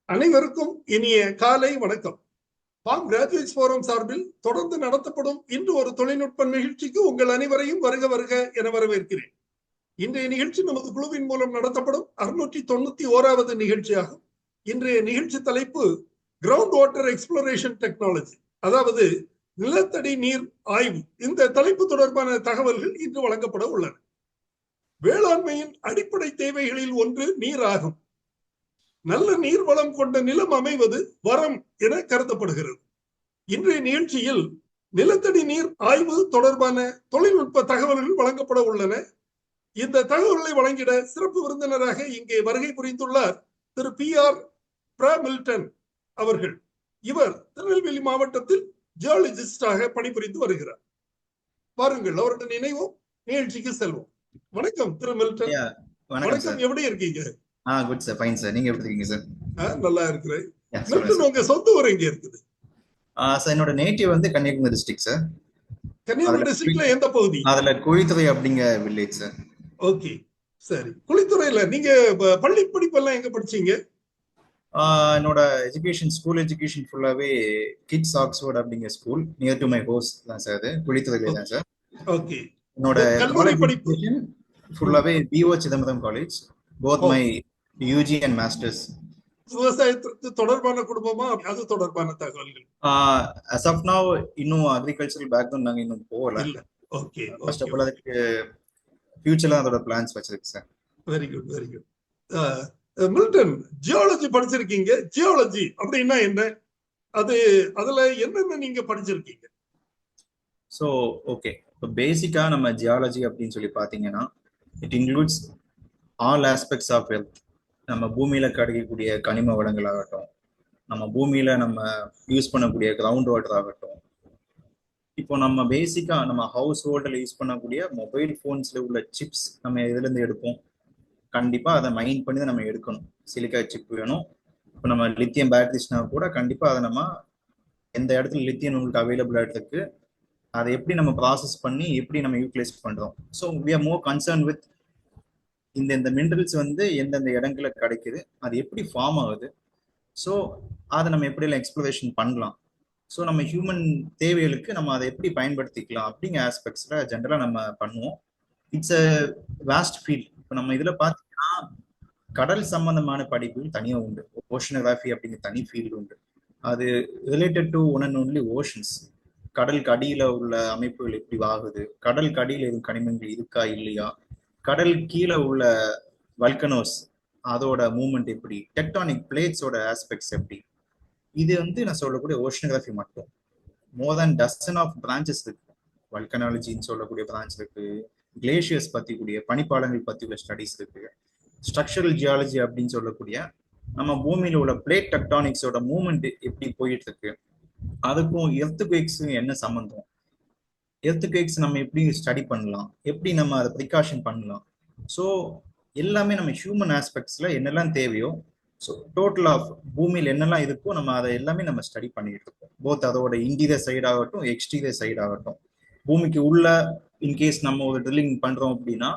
அனைவருக்கும் இனிய காலை வணக்கம். பாம் கிராஜுவேட்ஸ் ஃபோரம் சார்பில் தொடர்ந்து நடத்தப்படும் இன்று ஒரு தொழில்நுட்ப நிகழ்ச்சிக்கு உங்கள் அனைவரையும் வருக வருக என வரவேற்கிறேன். இன்றைய நிகழ்ச்சி நமது குழுவின் மூலம் நடத்தப்படும் 691வது நிகழ்ச்சியாகும். இன்றைய நிகழ்ச்சி தலைப்பு கிரவுண்ட் வாட்டர் எக்ஸ்ப்ளோரேஷன் டெக்னாலஜி, அதாவது நிலத்தடி நீர் ஆய்வு. இந்த தலைப்பு தொடர்பான தகவல்கள் இன்று வழங்கப்பட உள்ளன. வேளாண்மையின் அடிப்படை தேவைகளில் ஒன்று நீர் ஆகும். நல்ல நீர் வளம் கொண்ட நிலம் அமைவது வரம் என கருதப்படுகிறது. இன்றைய நிகழ்ச்சியில் நிலத்தடி நீர் ஆய்வு தொடர்பான தொழில்நுட்ப தகவல்கள் வழங்கப்பட உள்ளன. இந்த தகவல்களை வழங்கிட சிறப்பு விருந்தினராக இங்கே வருகை புரிந்துள்ளார் திரு PR மில்டன் அவர்கள். இவர் திருநெல்வேலி மாவட்டத்தில் ஜியாலஜிஸ்டாக பணிபுரிந்து வருகிறார். வாருங்கள், அவருடன் இணைவோம், நிகழ்ச்சிக்கு செல்வோம். வணக்கம் திரு மில்டன். வணக்கம், எப்படி இருக்கீங்க? Good sir, fine sir. நீங்க எப்படி இருக்கீங்க சார்? நல்லா இருக்கிறேன். மில்டன், உங்க சொந்த ஊர் எங்க இருக்குது? சார், என்னோட நேட்டிவ் வந்து கன்னியாகுமரி டிஸ்ட்ரிக்ட் சார். கன்னியாகுமரி டிஸ்ட்ரிக்ட்ல எந்த பகுதி? அதுல குழித்துறை அப்படிங்க வில்லேஜ் சார். ஓகே, சரி. குழித்துறையில நீங்க பள்ளி படிப்பெல்லாம் எங்க படிச்சீங்க? என்னோட எஜுகேஷன், ஸ்கூல் எஜுகேஷன் ஃபுல்லாவே கிட்ஸ் ஆக்ஸ்ஃபோர்ட் அப்படிங்கிற school near to my house தான் சார். அது குழித்துறையில தான் சார். ஓகே. என்னோட கல்லூரி படிப்பு ஃபுல்லாவே BO Chidambaram college, both my UG and masters. விவசாயத்துக்கு தொடர்பான குடும்பமா, அது தொடர்பான தகவல்கள்? as of now இன்னும் அக்ரிகல்ச்சரல் பேக்ரவுண்ட் நாங்க இன்னும் போகல. ஓகே. ஃபர்ஸ்ட் ஆஃப் ஆல் அதுக்கு ஃபியூச்சர்ல அதோட பிளான்ஸ் வச்சிருக்கு sir. Very good, very good. Milton, geology படிச்சிருக்கீங்க. ஜியாலஜி அப்படின்னா என்ன? அதுல என்னென்ன நீங்க படிச்சிருக்கீங்க? ஸோ ஓகே, இப்போ பேசிக்கா நம்ம ஜியாலஜி அப்படின்னு சொல்லி பார்த்தீங்கன்னா, it includes all aspects of health. நம்ம பூமியில கிடைக்கக்கூடிய கனிம வளங்கள் ஆகட்டும், நம்ம பூமியில நம்ம யூஸ் பண்ணக்கூடிய கிரவுண்ட் வாட்டர் ஆகட்டும், இப்போ நம்ம பேசிக்கா நம்ம ஹவுஸ் ஹோல்டில் யூஸ் பண்ணக்கூடிய மொபைல் ஃபோன்ஸ்ல உள்ள சிப்ஸ் நம்ம எதுலேருந்து எடுப்போம்? கண்டிப்பா அதை மைண்ட் பண்ணி தான் நம்ம எடுக்கணும். சிலிக்கா சிப் வேணும். இப்போ நம்ம லித்தியம் பேட்டரிஸ்னா கூட கண்டிப்பா அதை நம்ம எந்த இடத்துல லித்தியம் உங்களுக்கு அவைலபிளா இருக்கு, அதை எப்படி நம்ம ப்ராசஸ் பண்ணி எப்படி நம்ம யூட்டிலைஸ் பண்றோம். So we are more concern with இந்த மினரல்ஸ் வந்து எந்தெந்த இடத்துல கிடைக்குது, அது எப்படி ஃபார்ம் ஆகுது, ஸோ அதை நம்ம எப்படியெல்லாம் எக்ஸ்ப்ளோரேஷன் பண்ணலாம், ஸோ நம்ம ஹியூமன் தேவைகளுக்கு நம்ம அதை எப்படி பயன்படுத்திக்கலாம் அப்படிங்கிற ஆஸ்பெக்ட்ஸ்ல ஜென்ரலாக நம்ம பண்ணுவோம். It's a vast field. இப்போ நம்ம இதில் பார்த்தீங்கன்னா கடல் சம்பந்தமான படிப்புகள் தனியாக உண்டு. ஓஷனோகிராஃபி அப்படிங்கிற தனி ஃபீல்டு உண்டு. அது related to one and only oceans. கடலுக்கு அடியில் உள்ள அமைப்புகள் எப்படி ஆகுது, கடலுக்கு அடியில் எதுவும் கனிமங்கள் இருக்கா இல்லையா, கடல் கீழே உள்ள வல்கனோஸ் அதோட மூவ்மெண்ட் எப்படி, டெக்டானிக் பிளேட்ஸோட ஆஸ்பெக்ட்ஸ் எப்படி. இது வந்து நான் சொல்லக்கூடிய ஓஷனோகிராஃபி மட்டும். மோர் தேன் டசன் ஆஃப் பிரான்ச்சஸ் இருக்கு. வல்கனாலஜின்னு சொல்லக்கூடிய பிரான்ச் இருக்கு, கிளேஷியர்ஸ் பத்தி கூடிய பனிப்பாலங்கள் பத்தி உள்ள ஸ்டடிஸ் இருக்கு, ஸ்ட்ரக்சரல் ஜியாலஜி அப்படின்னு சொல்லக்கூடிய நம்ம பூமியில உள்ள பிளேட் டெக்டானிக்ஸோட மூவ்மெண்ட் எப்படி போயிட்டு இருக்கு, அதுக்கும் எர்த்குவேக்ஸும் என்ன சம்பந்தம், எர்த்குவேக்ஸ் நம்ம எப்படி ஸ்டடி பண்ணலாம், எப்படி நம்ம அதை ப்ரிகாஷன் பண்ணலாம். ஸோ எல்லாமே நம்ம ஹியூமன் ஆஸ்பெக்ட்ஸ்ல என்னெல்லாம் தேவையோ, ஸோ டோட்டல் ஆஃப் பூமியில் என்னெல்லாம் இருக்கோ நம்ம அதை எல்லாமே நம்ம ஸ்டடி பண்ணிட்டு இருக்கோம். போத் அதோட இன்டீரியர் சைட் ஆகட்டும், எக்ஸ்டீரியர் சைட் ஆகட்டும். பூமிக்கு உள்ள இன்கேஸ் நம்ம ஒரு ட்ரில்லிங் பண்றோம் அப்படின்னா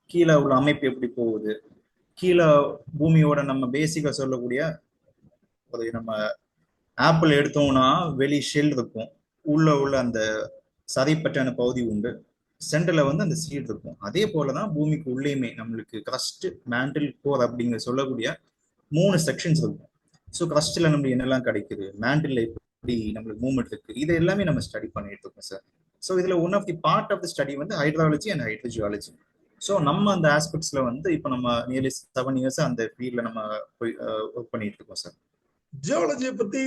கீழே உள்ள அமைப்பு எப்படி போகுது, கீழே பூமியோட நம்ம பேசிக்கா சொல்லக்கூடிய ஒரு நம்ம ஆப்பிள் எடுத்தோம்னா வெளி ஷெல் இருக்கும், உள்ள அந்த சதைப்பற்றான பகுதி உண்டு, சென்டர்ல வந்து அந்த சீட் இருக்கும். அதே போலதான் பூமிக்கு உள்ளேயுமே நம்மளுக்கு கிரஸ்ட், மேண்டில், கோர் அப்படிங்கிற சொல்லக்கூடிய 3 செக்ஷன்ஸ் இருக்கும். ஸோ கிரஸ்ட்ல நம்மளுக்கு என்னெல்லாம் கிடைக்குது, மேண்டில் எப்படி நம்மளுக்கு மூவ்மெண்ட் இருக்கு, இது எல்லாமே நம்ம ஸ்டடி பண்ணிட்டு இருக்கோம் சார். ஸோ இதுல one of the part of the study வந்து ஹைட்ராலஜி அண்ட் ஹைட்ரோஜியாலஜி. ஸோ நம்ம அந்த ஆஸ்பெக்ட்ஸ்ல வந்து இப்போ நம்ம நியர்லி 7 இயர்ஸ் அந்த ஃபீல்ட்ல நம்ம போய் ஒர்க் பண்ணிட்டு இருக்கோம் சார். ஜியாலஜியை பத்தி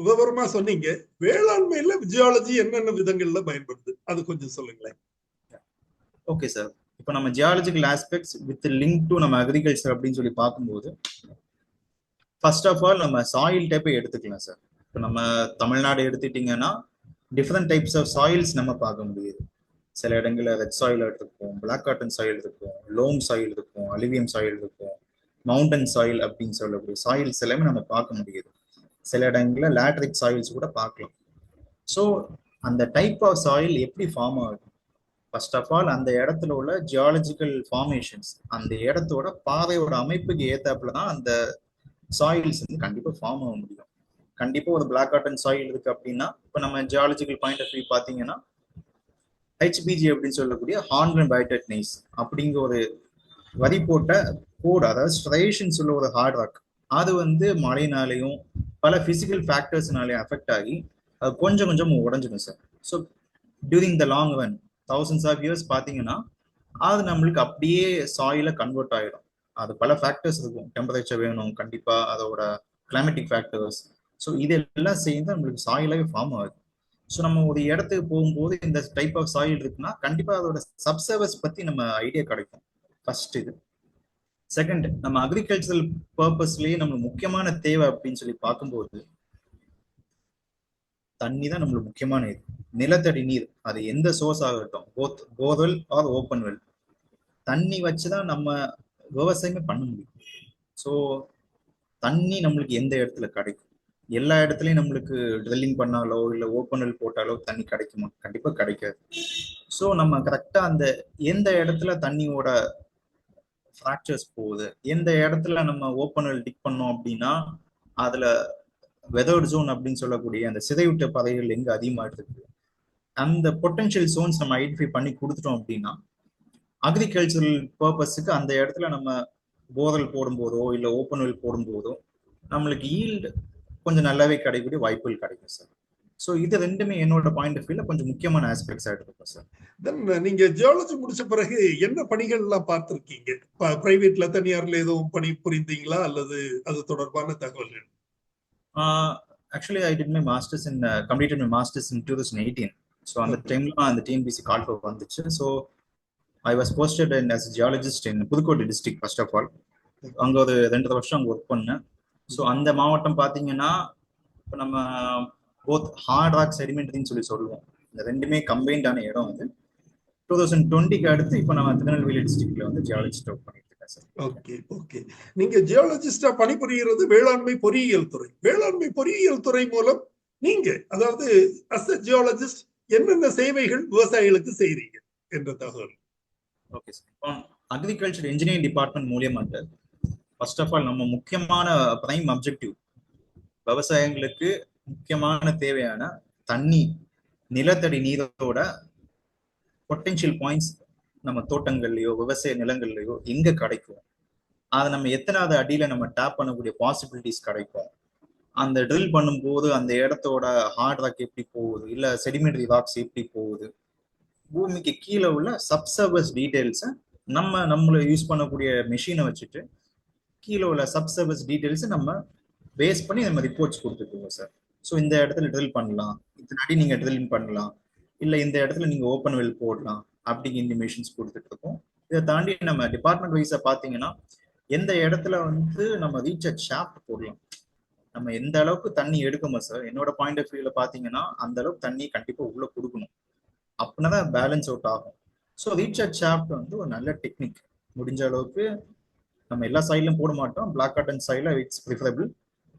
விவரமா சொன்னீங்க. வேளாண்மையில ஜியாலஜி என்னென்ன விதங்கள்ல பயன்படுது, அது கொஞ்சம் சொல்லுங்களேன். ஓகே சார், இப்போ நம்ம geological aspects with link to நம்ம அக்ரிகல்ச்சர் அப்படின்னு சொல்லி பார்க்கும்போது, ஃபர்ஸ்ட் ஆஃப் ஆல் நம்ம சாயில் டைப்பை எடுத்துக்கலாம் சார். இப்போ நம்ம தமிழ்நாடு எடுத்துட்டீங்கன்னா டிஃப்ரெண்ட் டைப்ஸ் ஆஃப் சாயில்ஸ் நம்ம பார்க்க முடியுது. சில இடங்கள்ல ரெட் சாயில் இருக்கும், பிளாக் காட்டன் சாயில் இருக்கும், லோம் சாயில் இருக்கும், அலுவியம் சாயில் இருக்கும், மவுண்டன் சாயில் அப்படின்னு சொல்லக்கூடிய சாயில்ஸ் எல்லாமே நம்ம பார்க்க முடியுது. சில இடங்கள்ல லேட்ரிக் சாயில்ஸ் கூட பார்க்கலாம். ஸோ அந்த டைப் ஆஃப் சாயில் எப்படி ஃபார்ம் ஆகுது, ஃபர்ஸ்ட் ஆஃப் ஆல் அந்த இடத்துல உள்ள ஜியாலஜிக்கல் ஃபார்மேஷன்ஸ், அந்த இடத்தோட பாதையோட அமைப்புக்கு ஏத்தாப்புல தான் அந்த சாயில்ஸ் வந்து கண்டிப்பா ஃபார்ம் ஆக முடியும். கண்டிப்பா ஒரு பிளாக் காட்டன் சாயில் இருக்கு அப்படின்னா, இப்போ நம்ம ஜியாலஜிக்கல் பாயிண்ட் ஆஃப் வியூ பாத்தீங்கன்னா ஹெச்பிஜி அப்படின்னு சொல்லக்கூடிய ஹார்ன் பைட்டட் நெய்ஸ் அப்படிங்கிற ஒரு வரி போட்ட கோடு, அதாவது ஸ்ட்ரைஷன் சொல்ல ஒரு ஹார்ட் ராக், அது வந்து மழைனாலையும் பல பிசிக்கல் ஃபேக்டர்ஸ்னாலையும் அஃபெக்ட் ஆகி அது கொஞ்சம் கொஞ்சம் உடஞ்சிடும் sir. So during the long run thousands of years பார்த்தீங்கன்னா அது நம்மளுக்கு அப்படியே சாயில கன்வெர்ட் ஆகிடும். அது பல ஃபேக்டர்ஸ் இருக்கும். டெம்பரேச்சர் வேணும் கண்டிப்பா, அதோட கிளைமேட்டிக் ஃபேக்டர்ஸ். ஸோ இதெல்லாம் சேர்ந்து நம்மளுக்கு சாயிலாவே ஃபார்ம் ஆகுது. ஸோ நம்ம ஒரு இடத்துக்கு போகும்போது இந்த டைப் ஆஃப் சாயில் இருக்குன்னா கண்டிப்பா அதோட சப்சர்வஸ் பத்தி நம்ம ஐடியா கிடைக்கும். ஃபர்ஸ்ட் இது. செகண்ட், நம்ம அக்ரிகல்ச்சரல் பர்பஸ்லயே நம்ம முக்கியமான தேவை அப்படின்னு சொல்லி பார்க்கும்போது தண்ணி தான் நம்மளுக்கு முக்கியமான இது. நிலத்தடி நீர், அது எந்த சோர்ஸ் ஆகட்டும், both borewell or open well, தண்ணி வச்சுதான் நம்ம விவசாயமே பண்ண முடியும். ஸோ தண்ணி நம்மளுக்கு எந்த இடத்துல கிடைக்கும்? எல்லா இடத்துலயும் நம்மளுக்கு ட்ரில்லிங் பண்ணாலோ இல்லை ஓப்பன் வெல் போட்டாலோ தண்ணி கிடைக்குமா? கண்டிப்பா கிடைக்காது. ஸோ நம்ம கரெக்டா அந்த எந்த இடத்துல தண்ணியோட ஃப்ராக்சர்ஸ் போகுது, எந்த இடத்துல நம்ம ஓப்பன் வெல் டிக் பண்ணோம் அப்படின்னா அதுல வெதர்ட் ஜோன் அப்படின்னு சொல்லக்கூடிய அந்த சிதைவிட்ட பதைகள் எங்க அதிகமா இருக்கு, அந்த பொட்டன்ஷியல் ஜோன்ஸ் நம்ம ஐடென்டிஃபை பண்ணி கொடுத்துட்டோம் அப்படின்னா அக்ரிகல்ச்சரல் பர்பஸுக்கு அந்த இடத்துல நம்ம போர்வெல் போடும்போதோ இல்லை ஓப்பன் வெல் போடும்போதோ நம்மளுக்கு ஈல்டு கொஞ்சம் நல்லாவே கிடைக்கக்கூடிய வாய்ப்புகள் கிடைக்கும் சார். ஸோ இது ரெண்டுமே என்னோட பாயிண்ட் ஆஃப் வியூல கொஞ்சம் முக்கியமான ஆஸ்பெக்ட்ஸ் எடுத்துப்போம் சார். தென் நீங்க ஜியாலஜி முடிச்ச பிறகு என்ன பணிகள் எல்லாம் பார்த்திருக்கீங்க? பிரைவேட்ல தனியார்ல எதுவும் பணி புரிந்தீங்களா அல்லது அது தொடர்பான தகவல்கள்? Actually I did my masters in completed my masters in 2018. So அந்த டைம்ல அந்த டிஎன்பிசி கால் ஃபோர் வந்துச்சு. So I was posted as a geologist in Pudukkottai district first of all. அங்கே ஒரு 2.5 வருஷம் அங்கே ஒர்க் பண்ணேன். ஸோ அந்த மாவட்டம் பார்த்தீங்கன்னா இப்போ நம்ம போத் ஹார்ட் ராக் செடிமெண்ட்ரின்னு சொல்லி சொல்லுவோம், இந்த ரெண்டுமே கம்பைன்டான இடம். அது 2020க்கு அடுத்து இப்போ நம்ம திருநெல்வேலி டிஸ்ட்ரிக்ட்ல வந்து ஜியாலஜிஸ்ட் ஒர்க் பண்ணிட்டு இருக்கேன் சார். Okay okay. நீங்க ஜியாலஜிஸ்டா பணிபுரிகிறது வேளாண்மை பொறியியல் துறை. வேளாண்மை பொறியியல் துறை மூலம் நீங்க, அதாவது அஸ் எ ஜியாலஜிஸ்ட், என்னென்ன சேவைகள் விவசாயிகளுக்கு செய்றீங்க என்ற தகவல். Okay sir. Agriculture engineering department மூலியமாக ஃபர்ஸ்ட் ஆஃப் ஆல் நம்ம முக்கியமான பிரைம் அப்ஜெக்டிவ் விவசாயிகளுக்கு முக்கியமான தேவையான தண்ணி, நிலத்தடி நீரோட பொட்டென்ஷியல் பாயிண்ட்ஸ் நம்ம தோட்டங்கள்லயோ விவசாய நிலங்கள்லயோ எங்க கிடைக்கும், அதை நம்ம எத்தனாவது அடியில நம்ம டேப் பண்ணக்கூடிய பாசிபிலிட்டிஸ் கிடைக்கும், அந்த ட்ரில் பண்ணும்போது அந்த இடத்தோட ஹார்ட் ராக் எப்படி போகுது, இல்ல செடிமெண்டரி ராக்ஸ் எப்படி போகுது, பூமிக்கு கீழே உள்ள சப்சர்வஸ் டீடைல்ஸை நம்மள யூஸ் பண்ணக்கூடிய மெஷினை வச்சுட்டு கீழே உள்ள சப்சர்வஸ் டீடைல்ஸ் நம்ம பேஸ் பண்ணி நம்ம ரிப்போர்ட்ஸ் கொடுத்துருக்கோம் சார். ஸோ இந்த இடத்துல ட்ரில் பண்ணலாம், இத்தனாடி நீங்க ட்ரில் பண்ணலாம், இல்லை இந்த இடத்துல நீங்க ஓப்பன் வெல் போடலாம் அப்படிங்கிற இன்டிமேஷன்ஸ் கொடுத்துட்டு இருக்கோம். இதை தாண்டி நம்ம டிபார்ட்மெண்ட் வைஸா பார்த்தீங்கன்னா எந்த இடத்துல வந்து நம்ம ரீசார்ஜ் ஷாஃப்ட் போடலாம், நம்ம எந்த அளவுக்கு தண்ணி எடுக்குமா சார், என்னோட பாயிண்ட் ஆஃப் வியூல பார்த்தீங்கன்னா அந்த அளவுக்கு தண்ணி கண்டிப்பா உள்ள கொடுக்கணும், அப்படின்னா தான் பேலன்ஸ் அவுட் ஆகும். ஸோ ரீசார்ஜ் ஷாஃப்ட் வந்து ஒரு நல்ல டெக்னிக். முடிஞ்ச அளவுக்கு நம்ம எல்லா சைட்லையும் போட மாட்டோம், பிளாக் காட்டன் சைட்ல இட்ஸ் ப்ரிஃபரபிள்.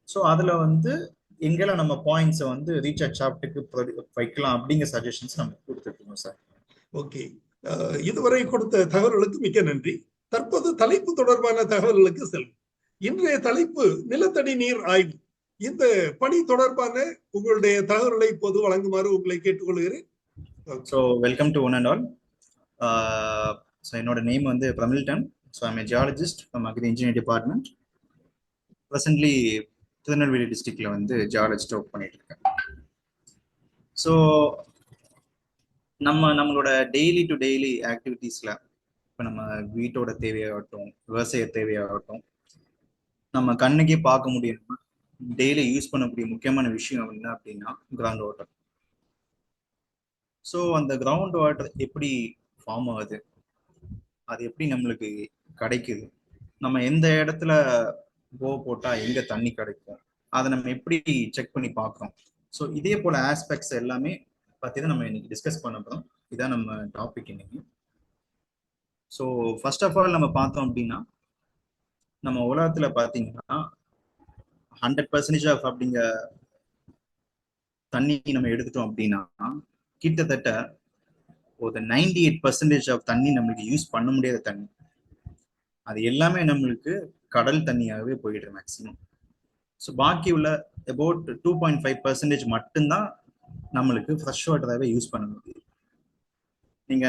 ஸோ அதுல வந்து எங்கெல்லாம் நம்ம பாயிண்ட்ஸை வந்து ரீசார்ஜ் ஷாஃப்ட்டுக்கு வைக்கலாம் அப்படிங்கிற சஜஷன்ஸ் நம்ம கொடுத்துருக்கோம் சார். ஓகே, இதுவரை கொடுத்த தகவல்களுக்கு மிக்க நன்றி. தற்போது தலைப்பு தொடர்பான தகவல்களுக்கு செல்வோம். இன்றைய தலைப்பு நிலத்தடி நீர் ஆய்வு. இந்த பணி தொடர்பான உங்களுடைய தகவல்களை இப்போது வழங்குமாறு உங்களை கேட்டுக்கொள்கிறேன். So welcome to one and all. So என்னோட நேம் வந்து Pramilton. So I'm a geologist from agri engineering department. Presently Tirunelveli டிஸ்ட்ரிக்ட்ல வந்து ஜியாலஜிஸ்ட் ஒர்க் பண்ணிட்டு இருக்கேன். ஸோ நம்மளோட டெய்லி டு டெய்லி ஆக்டிவிட்டீஸ்ல இப்போ நம்ம வீட்டோட தேவையாகட்டும் விவசாய தேவையாகட்டும் நம்ம கண்ணுக்கே பார்க்க முடியும், டெய்லி யூஸ் பண்ணக்கூடிய முக்கியமான விஷயம் என்ன அப்படின்னா கிரவுண்ட் வாட்டர். ஸோ அந்த கிரவுண்ட் வாட்டர் எப்படி ஃபார்ம் ஆகுது, அது எப்படி நம்மளுக்கு கிடைக்குது, நம்ம எந்த இடத்துல போட்டா எங்க தண்ணி கிடைக்கும், அதை நம்ம எப்படி செக் பண்ணி பார்க்குறோம். ஸோ இதே போல ஆஸ்பெக்ட்ஸ் எல்லாமே பற்றி தான் நம்ம இன்னைக்கு டிஸ்கஸ் பண்ண போகிறோம். இதான் நம்ம டாபிக் இன்னைக்கு. ஸோ ஃபர்ஸ்ட் ஆஃப் ஆல் நம்ம பார்த்தோம் அப்படின்னா நம்ம உலகத்துல பார்த்தீங்கன்னா 100% ஆஃப் அப்படிங்க தண்ணி நம்ம எடுத்துட்டோம் அப்படின்னா கிட்டத்தட்ட ஒரு 98% ஆஃப் தண்ணி நம்மளுக்கு யூஸ் பண்ண முடியாத தண்ணி, அது எல்லாமே நம்மளுக்கு கடல் தண்ணியாகவே போயிடுது மேக்சிமம். ஸோ பாக்கி உள்ள அபவுட் 2.5% மட்டும்தான் நம்மளுக்கு ஃப்ரெஷ் வாட்டராகவே யூஸ் பண்ண முடியும். நீங்க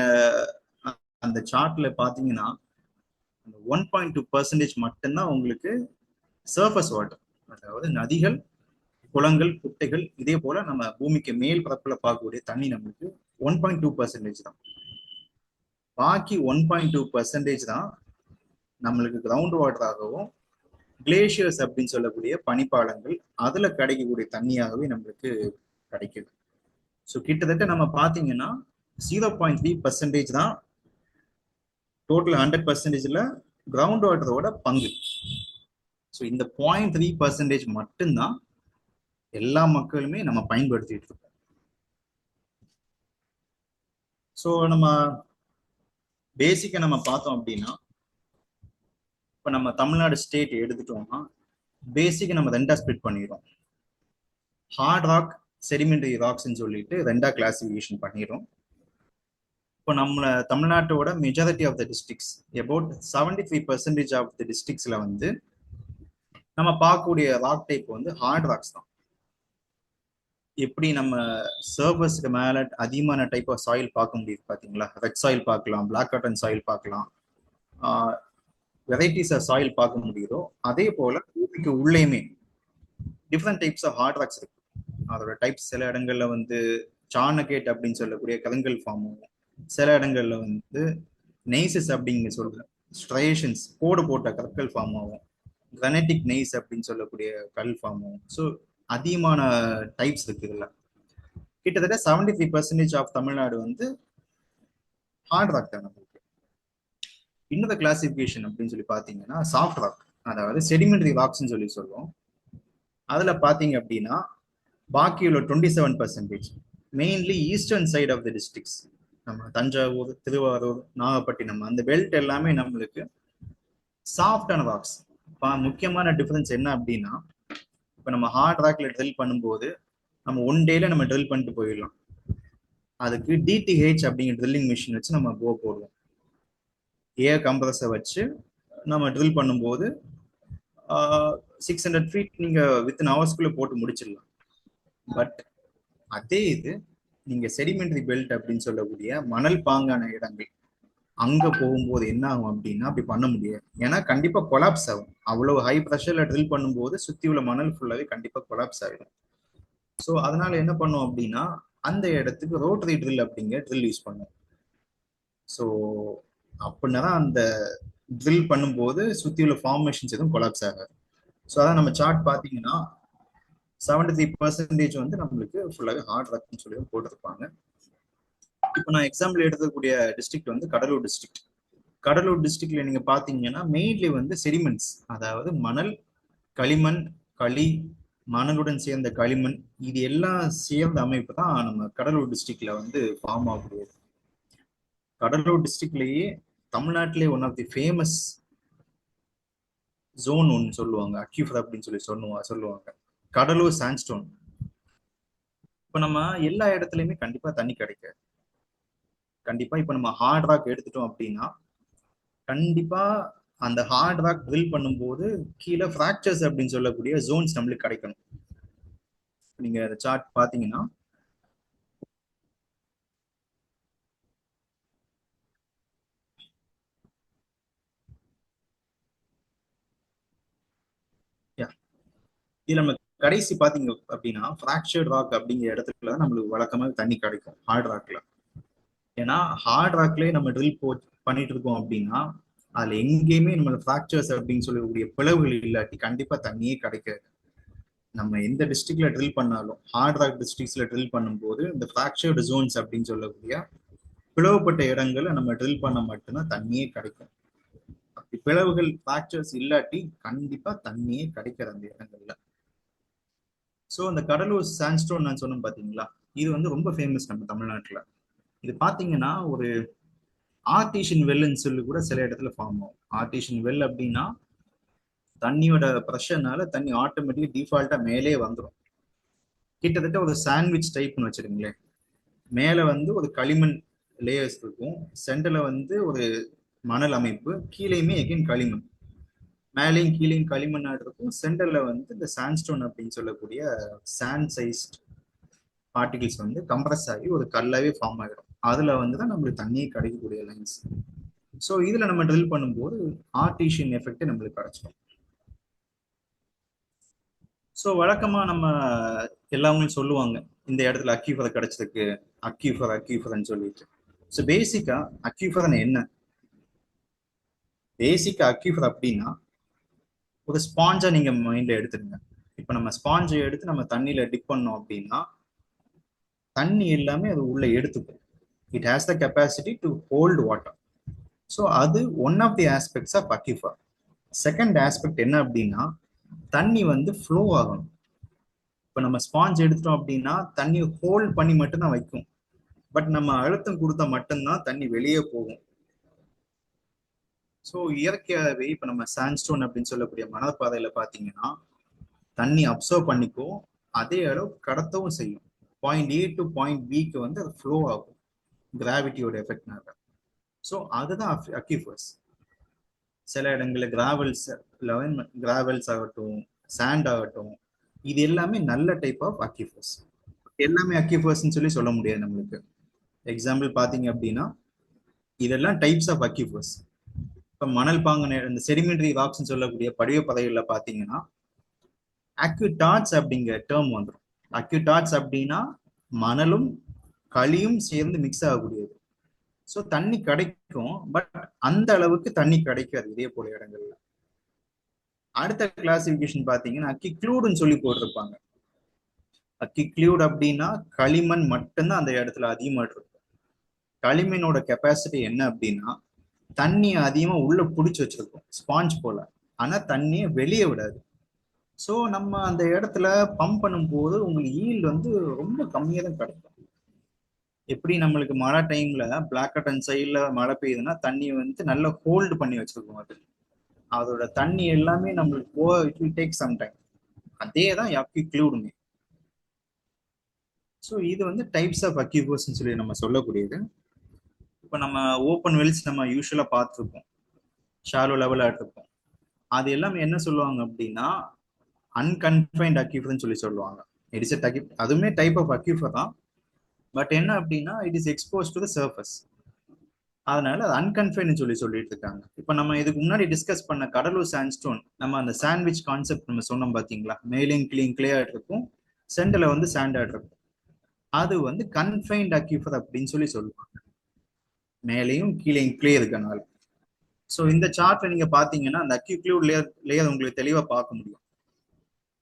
அந்த சார்ட்ல பாத்தீங்கன்னா 1.2% மட்டும்தான் உங்களுக்கு சர்ஃபஸ் வாட்டர், அதாவது நதிகள், குளங்கள், குட்டைகள், இதே போல நம்ம பூமிக்கு மேல் பரப்புல பார்க்கக்கூடிய தண்ணி நம்மளுக்கு 1.2% தான். பாக்கி 1.2% தான் நம்மளுக்கு கிரவுண்ட் வாட்டராகவும் கிளேஷியர்ஸ் அப்படின்னு சொல்லக்கூடிய பனிப்பாலங்கள் அதுல கிடைக்கக்கூடிய தண்ணியாகவே நம்மளுக்கு கிடைக்குது. ஸோ கிட்டத்தட்ட நம்ம பார்த்தீங்கன்னா 0.3% தான் டோட்டல் 100%ல கிரவுண்ட் வாட்டரோட பங்கு. ஸோ இந்த 0.3% மட்டும்தான் எல்லா மக்களுமே நம்ம பயன்படுத்திட்டு இருக்கோம். ஸோ நம்ம பேசிக்கா நம்ம பார்த்தோம் அப்படின்னா, இப்போ நம்ம தமிழ்நாடு ஸ்டேட் எடுத்துட்டோம்னா பேசிக்கா நம்ம ரெண்டா ஸ்பிளிட் பண்ணிடுறோம். ஹார்ட் ராக், செடிமெண்டரி ராக்ஸ்ன்னு சொல்லிட்டு ரெண்டா கிளாசிஃபிகேஷன் பண்ணிடுறோம். இப்போ நம்ம தமிழ்நாட்டோட majority of the districts, about 73% of the டிஸ்ட்ரிக்ட்ஸ்ல வந்து நம்ம பார்க்கக்கூடிய ராக் டைப் வந்து ஹார்ட் ராக்ஸ் தான். எப்படி நம்ம சர்ஃபஸ்க்கு மேல அதிகமான டைப் ஆஃப் சாயில் பார்க்க முடியுது பாத்தீங்களா? ரெட் சாயில் பார்க்கலாம், பிளாக் காட்டன் சாயில் பார்க்கலாம், வெரைட்டிஸ் ஆஃப் சாயில் பார்க்க முடியுதோ அதே போல பூமிக்கு உள்ளேயுமே different types of hard rocks இருக்கு. அதோட டைப்ஸ் சில இடங்கள்ல வந்து சானகேட் அப்படின்னு சொல்லக்கூடிய கருங்கல் ஃபார்ம் ஆகும், சில இடங்கள்ல வந்து நெய்சஸ் அப்படிங்க சொல்ற ஸ்ட்ரையேஷன்ஸ் கோடு போட்ட கற்கள் ஃபார்ம் ஆகும், கிரானைட்டிக் நெய்ஸ் அப்படின்னு சொல்லக்கூடிய கல் ஃபார்ம் ஆகும். ஸோ அதிகமான டைப்ஸ் இருக்கு இதுல. கிட்டத்தட்ட 73% ஆஃப் தமிழ்நாடு வந்து ஹார்ட் ராக் தான் நம்மளுக்கு. இன்னொரு கிளாசிபிகேஷன் அப்படின்னு சொல்லி பாத்தீங்கன்னா சாஃப்ட் ராக், அதாவது செடிமெண்டரி ராக்ஸ்ன்னு சொல்லி சொல்லுவோம். அதுல பாத்தீங்க அப்படின்னா பாக்கி உள்ள 27% mainly eastern side of the districts, நம்ம தஞ்சாவூர், திருவாரூர், நாகப்பட்டினம் அந்த பெல்ட் எல்லாமே நம்மளுக்கு சாஃப்டான ராக்ஸ். முக்கியமான டிஃபரன்ஸ் என்ன அப்படின்னா, இப்போ நம்ம ஹார்ட் ராக்ல ட்ரில் பண்ணும்போது நம்ம ஒன் டேல நம்ம ட்ரில் பண்ணிட்டு போயிடலாம். அதுக்கு டிடிஹெச் அப்படிங்கிற ட்ரில்லிங் மிஷின் வச்சு நம்ம போடுவோம். ஏர் கம்ப்ரஸை வச்சு நம்ம ட்ரில் பண்ணும்போது 600 feet நீங்க வித்தின் ஹவர்ஸ்குள்ள போட்டு முடிச்சிடலாம். பட் அதே இது நீங்க செடிமெண்டரி பெல்ட் அப்படின்னு சொல்லக்கூடிய மணல் பாங்கான இடங்கள் அங்க போகும்போது என்ன ஆகும் அப்படின்னா அப்படி பண்ண முடியாது. ஏன்னா கண்டிப்பா கொலாப்ஸ் ஆகும். அவ்வளவு ஹை ப்ரெஷர்ல ட்ரில் பண்ணும்போது சுத்தி உள்ள மணல் ஃபுல்லாவே கண்டிப்பா கொலாப்ஸ் ஆகிடும். ஸோ அதனால என்ன பண்ணும் அப்படின்னா அந்த இடத்துக்கு ரோட்டரி ட்ரில் அப்படிங்கிற ட்ரில் யூஸ் பண்ணும். ஸோ அப்படின்னா தான் அந்த ட்ரில் பண்ணும்போது சுத்தி உள்ள ஃபார்மேஷன்ஸ் எதுவும் கொலாப்ஸ் ஆகாது. ஸோ அதான் நம்ம சார்ட் பார்த்தீங்கன்னா 73% வந்து நம்மளுக்கு ஃபுல்லாகவே ஹார்ட் ராக்னு சொல்லி போட்டிருப்பாங்க. இப்போ நான் எக்ஸாம்பிள் எடுக்கக்கூடிய டிஸ்ட்ரிக்ட் வந்து கடலூர் டிஸ்ட்ரிக்ட். கடலூர் டிஸ்ட்ரிக்ட்ல நீங்க பாத்தீங்கன்னா மெயின்லி வந்து செடிமெண்ட்ஸ், அதாவது மணல், களிமண், களி, மணலுடன் சேர்ந்த களிமண், இது எல்லாம் சேர்ந்த அமைப்பு தான் நம்ம கடலூர் டிஸ்ட்ரிக்ட்ல வந்து ஃபார்ம் ஆகக்கூடியது. கடலூர் டிஸ்ட்ரிக்ட்லயே தமிழ்நாட்டிலே one of the famous zone ஒன்னு சொல்லுவாங்க, அக்யூஃபர் அப்படின்னு சொல்லி சொல்லுவாங்க கடலூர் சாண்ட்ஸ்டோன். இப்போ நம்ம எல்லா இடத்துலயுமே கண்டிப்பா தண்ணி கிடைக்காது. கண்டிப்பா இப்ப நம்ம ஹார்ட் ராக் எடுத்துட்டோம் அப்படின்னா கண்டிப்பா அந்த ஹார்ட் ராக் ட்ரில் பண்ணும்போது கீழே ஃப்ராக்சர்ஸ் அப்படின்னு சொல்லக்கூடிய ஜோன்ஸ் நம்மளுக்கு கிடைக்கணும். நீங்க அந்த சார்ட் பாத்தீங்கன்னா இதுல நம்ம கடைசி பாத்தீங்க அப்படின்னா ஃப்ராக்சர்ட் ராக் அப்படிங்கிற இடத்துல தான் நம்மளுக்கு வழக்கமாக தண்ணி கிடைக்கும் ஹார்ட் ராக்ல. ஏன்னா ஹார்ட் ராக்லயே நம்ம ட்ரில் பண்ணிட்டு இருக்கோம் அப்படின்னா அதுல எங்கேயுமே நம்ம ஃப்ராக்சர்ஸ் அப்படின்னு சொல்லக்கூடிய பிளவுகள் இல்லாட்டி கண்டிப்பா தண்ணியே கிடைக்காது. நம்ம எந்த டிஸ்ட்ரிக்ட்ல ட்ரில் பண்ணாலும் ஹார்ட் ராக் டிஸ்ட்ரிக்ட்ஸ்ல ட்ரில் பண்ணும்போது இந்த ஃப்ராக்சர்டு ஜோன்ஸ் அப்படின்னு சொல்லக்கூடிய பிளவுபட்ட இடங்களை நம்ம ட்ரில் பண்ண மட்டும்தான் தண்ணியே கிடைக்கும். அப்படி பிளவுகள் ஃப்ராக்சர்ஸ் இல்லாட்டி கண்டிப்பா தண்ணியே கிடைக்காது அந்த இடங்கள்ல. ஸோ அந்த கடலூர் சாண்ட்ஸ்டோன் நான் சொன்னேன் பாத்தீங்களா, இது வந்து ரொம்ப ஃபேமஸ் நம்ம தமிழ்நாட்டுல. இது பாத்தீங்கன்னா ஒரு ஆர்டிஷியன் வெல்லுன்னு சொல்லி கூட சில இடத்துல ஃபார்ம் ஆகும். ஆர்டிஷியன் வெல் அப்படின்னா தண்ணியோட ப்ரெஷர்னால தண்ணி ஆட்டோமேட்டிக்கா டிஃபால்ட்டா மேலே வந்துடும். கிட்டத்தட்ட ஒரு சாண்ட்விச் டைப்னு வச்சிருங்களேன். மேல வந்து ஒரு களிமண் லேயர்ஸ் இருக்கும், சென்டர்ல வந்து ஒரு மணல் அமைப்பு, கீழேயுமே எகைன் களிமண். மேலேயும் கீழேயும் களிமண் இருக்கும். சென்டர்ல வந்து இந்த சாண்ட்ஸ்டோன் அப்படின்னு சொல்லக்கூடிய சாண்ட் சைஸ்ட் பார்ட்டிகிள்ஸ் வந்து கம்ப்ரஸ் ஆகி ஒரு கல்லாவே ஃபார்ம் ஆகிடும். அதுல வந்து தான் நம்மளுக்கு தண்ணியே கிடைக்கக்கூடிய லைன்ஸ். ஸோ இதுல நம்ம ட்ரில் பண்ணும்போது ஆர்டிஷியன் எஃபெக்ட் நம்மளுக்கு கிடைச்சிடும். ஸோ வழக்கமா நம்ம எல்லாமே சொல்லுவாங்க இந்த இடத்துல அக்யூஃபர் கிடைச்சதுக்கு அக்யூஃபர்ன்னு சொல்லிட்டு. ஸோ பேசிக்கா அக்யூஃபர் என்ன? பேசிக்கா அக்யூஃபர் அப்படின்னா ஒரு ஸ்பாஞ்சை நீங்க மைண்ட்ல எடுத்துருங்க. இப்ப நம்ம ஸ்பாஞ்சை எடுத்து நம்ம தண்ணியில டிப் பண்ணோம் அப்படின்னா தண்ணி எல்லாமே அது உள்ள எடுத்துக்கும். It has the capacity to hold water. So அது one of the aspects of aquifer. Second aspect என்ன அப்படின்னா தண்ணி வந்து ஃப்ளோ ஆகணும். இப்போ நம்ம ஸ்பாஞ்ச் எடுத்துட்டோம் அப்படின்னா தண்ணி ஹோல்ட் பண்ணி மட்டும்தான் வைக்கும். பட் நம்ம அழுத்தம் கொடுத்தா மட்டும்தான் தண்ணி வெளியே போகும். ஸோ இயற்கையாகவே இப்போ நம்ம சாண்ட்ஸ்டோன் அப்படின்னு சொல்லக்கூடிய மணற்பாதையில பார்த்தீங்கன்னா தண்ணி அப்சர்வ் பண்ணிக்கும், அதே அளவு கடத்தவும் செய்யும். பாயிண்ட் ஏ டு பாயிண்ட் பிக்கு வந்து அது ஃப்ளோ ஆகும் கிராவிட்டியோட எஃபெக்ட்னால. ஸோ அதுதான் அக்யூஃபர்ஸ். சில இடங்களில் கிராவல்ஸ் ஆகட்டும், சாண்ட் ஆகட்டும், இது எல்லாமே நல்ல டைப் ஆஃப் அக்யூஃபர்ஸ். எல்லாமே அக்யூஃபர்ஸ்ன்னு சொல்லி சொல்ல முடியாது நம்மளுக்கு. எக்ஸாம்பிள் பார்த்தீங்க அப்படின்னா இதெல்லாம் டைப்ஸ் ஆஃப் அக்யூஃபர்ஸ். இப்போ மணல் பாங்கு இந்த செடிமெண்டரி ராக்ஸ்ன்னு சொல்லக்கூடிய படிவ பதைகளில் பார்த்தீங்கன்னா அக்யூடாட்ஸ் அப்படிங்கிற டேர்ம் வந்துடும். அக்யூடாட்ஸ் அப்படின்னா மணலும் களியும் சேர்ந்து மிக்ஸ் ஆகக்கூடியது. ஸோ தண்ணி கிடைக்கும், பட் அந்த அளவுக்கு தண்ணி கிடைக்காது இதே போல இடங்கள்ல. அடுத்த கிளாசிபிகேஷன் பார்த்தீங்கன்னா அக்கிக்ளூடுன்னு சொல்லி போட்டிருப்பாங்க. அக்கிக்ளூட் அப்படின்னா களிமண் மட்டும்தான் அந்த இடத்துல அதிகமாக இருக்கும். களிமண்ணோட கெப்பாசிட்டி என்ன அப்படின்னா தண்ணியை அதிகமாக உள்ள பிடிச்சி வச்சிருக்கும் ஸ்பாஞ்ச் போல, ஆனால் தண்ணியை வெளியே விடாது. ஸோ நம்ம அந்த இடத்துல பம்ப் பண்ணும்போது உங்களுக்கு ஈல்டு வந்து ரொம்ப கம்மியாக தான் கிடைக்கும். எப்படி நம்மளுக்கு மழை டைம்ல பிளாக் கட்டன் சைட்ல மழை பெய்யுதுன்னா தண்ணி வந்து நல்லா ஹோல்டு பண்ணி வச்சிருக்கோம். அதோட தண்ணி எல்லாமே நம்மளுக்கு it will take some time. அதே தான் அக்யூக்ளூடுமே. ஸோ இது வந்து டைப்ஸ் ஆஃப் அக்யூஃபர்ஸ்ன்னு சொல்லி நம்ம சொல்லக்கூடியது. இப்போ நம்ம ஓப்பன் வெல்ஸ் நம்ம யூஸ்வலாக பார்த்துருப்போம், ஷாலோ லெவலாக எடுத்துப்போம். அது எல்லாமே என்ன சொல்லுவாங்க அப்படின்னா அன்கன்ஃபைன்ட் அக்யூஃபர்னு சொல்லி சொல்லுவாங்க. இட் இஸ் அதுவுமே டைப் ஆஃப் அக்யூஃபர் தான். பட் என்ன அப்படின்னா it is expose to the surface. அதனால அது அன்கன்ஃபைன்ட் சொல்லிட்டு இருக்காங்க. இப்போ நம்ம இதுக்கு முன்னாடி டிஸ்கஸ் பண்ண கடலூர் சாண்ட்ஸ்டோன், நம்ம அந்த சாண்ட்விச் கான்செப்ட் நம்ம சொன்னோம் பார்த்தீங்களா, மேலேயும் கிளே ஆட் இருக்கும், சென்டர்ல வந்து சாண்ட் ஆட் இருக்கும். அது வந்து கன்ஃபைன்ட் அக்யூஃபர் அப்படின்னு சொல்லி சொல்லுவாங்க, மேலேயும் கீழேயும் கிளே இருக்கனால. ஸோ இந்த சார்ட்ல நீங்க பாத்தீங்கன்னா அந்த அக்யூக்ளூட் லேயர் உங்களுக்கு தெளிவா பார்க்க முடியும்.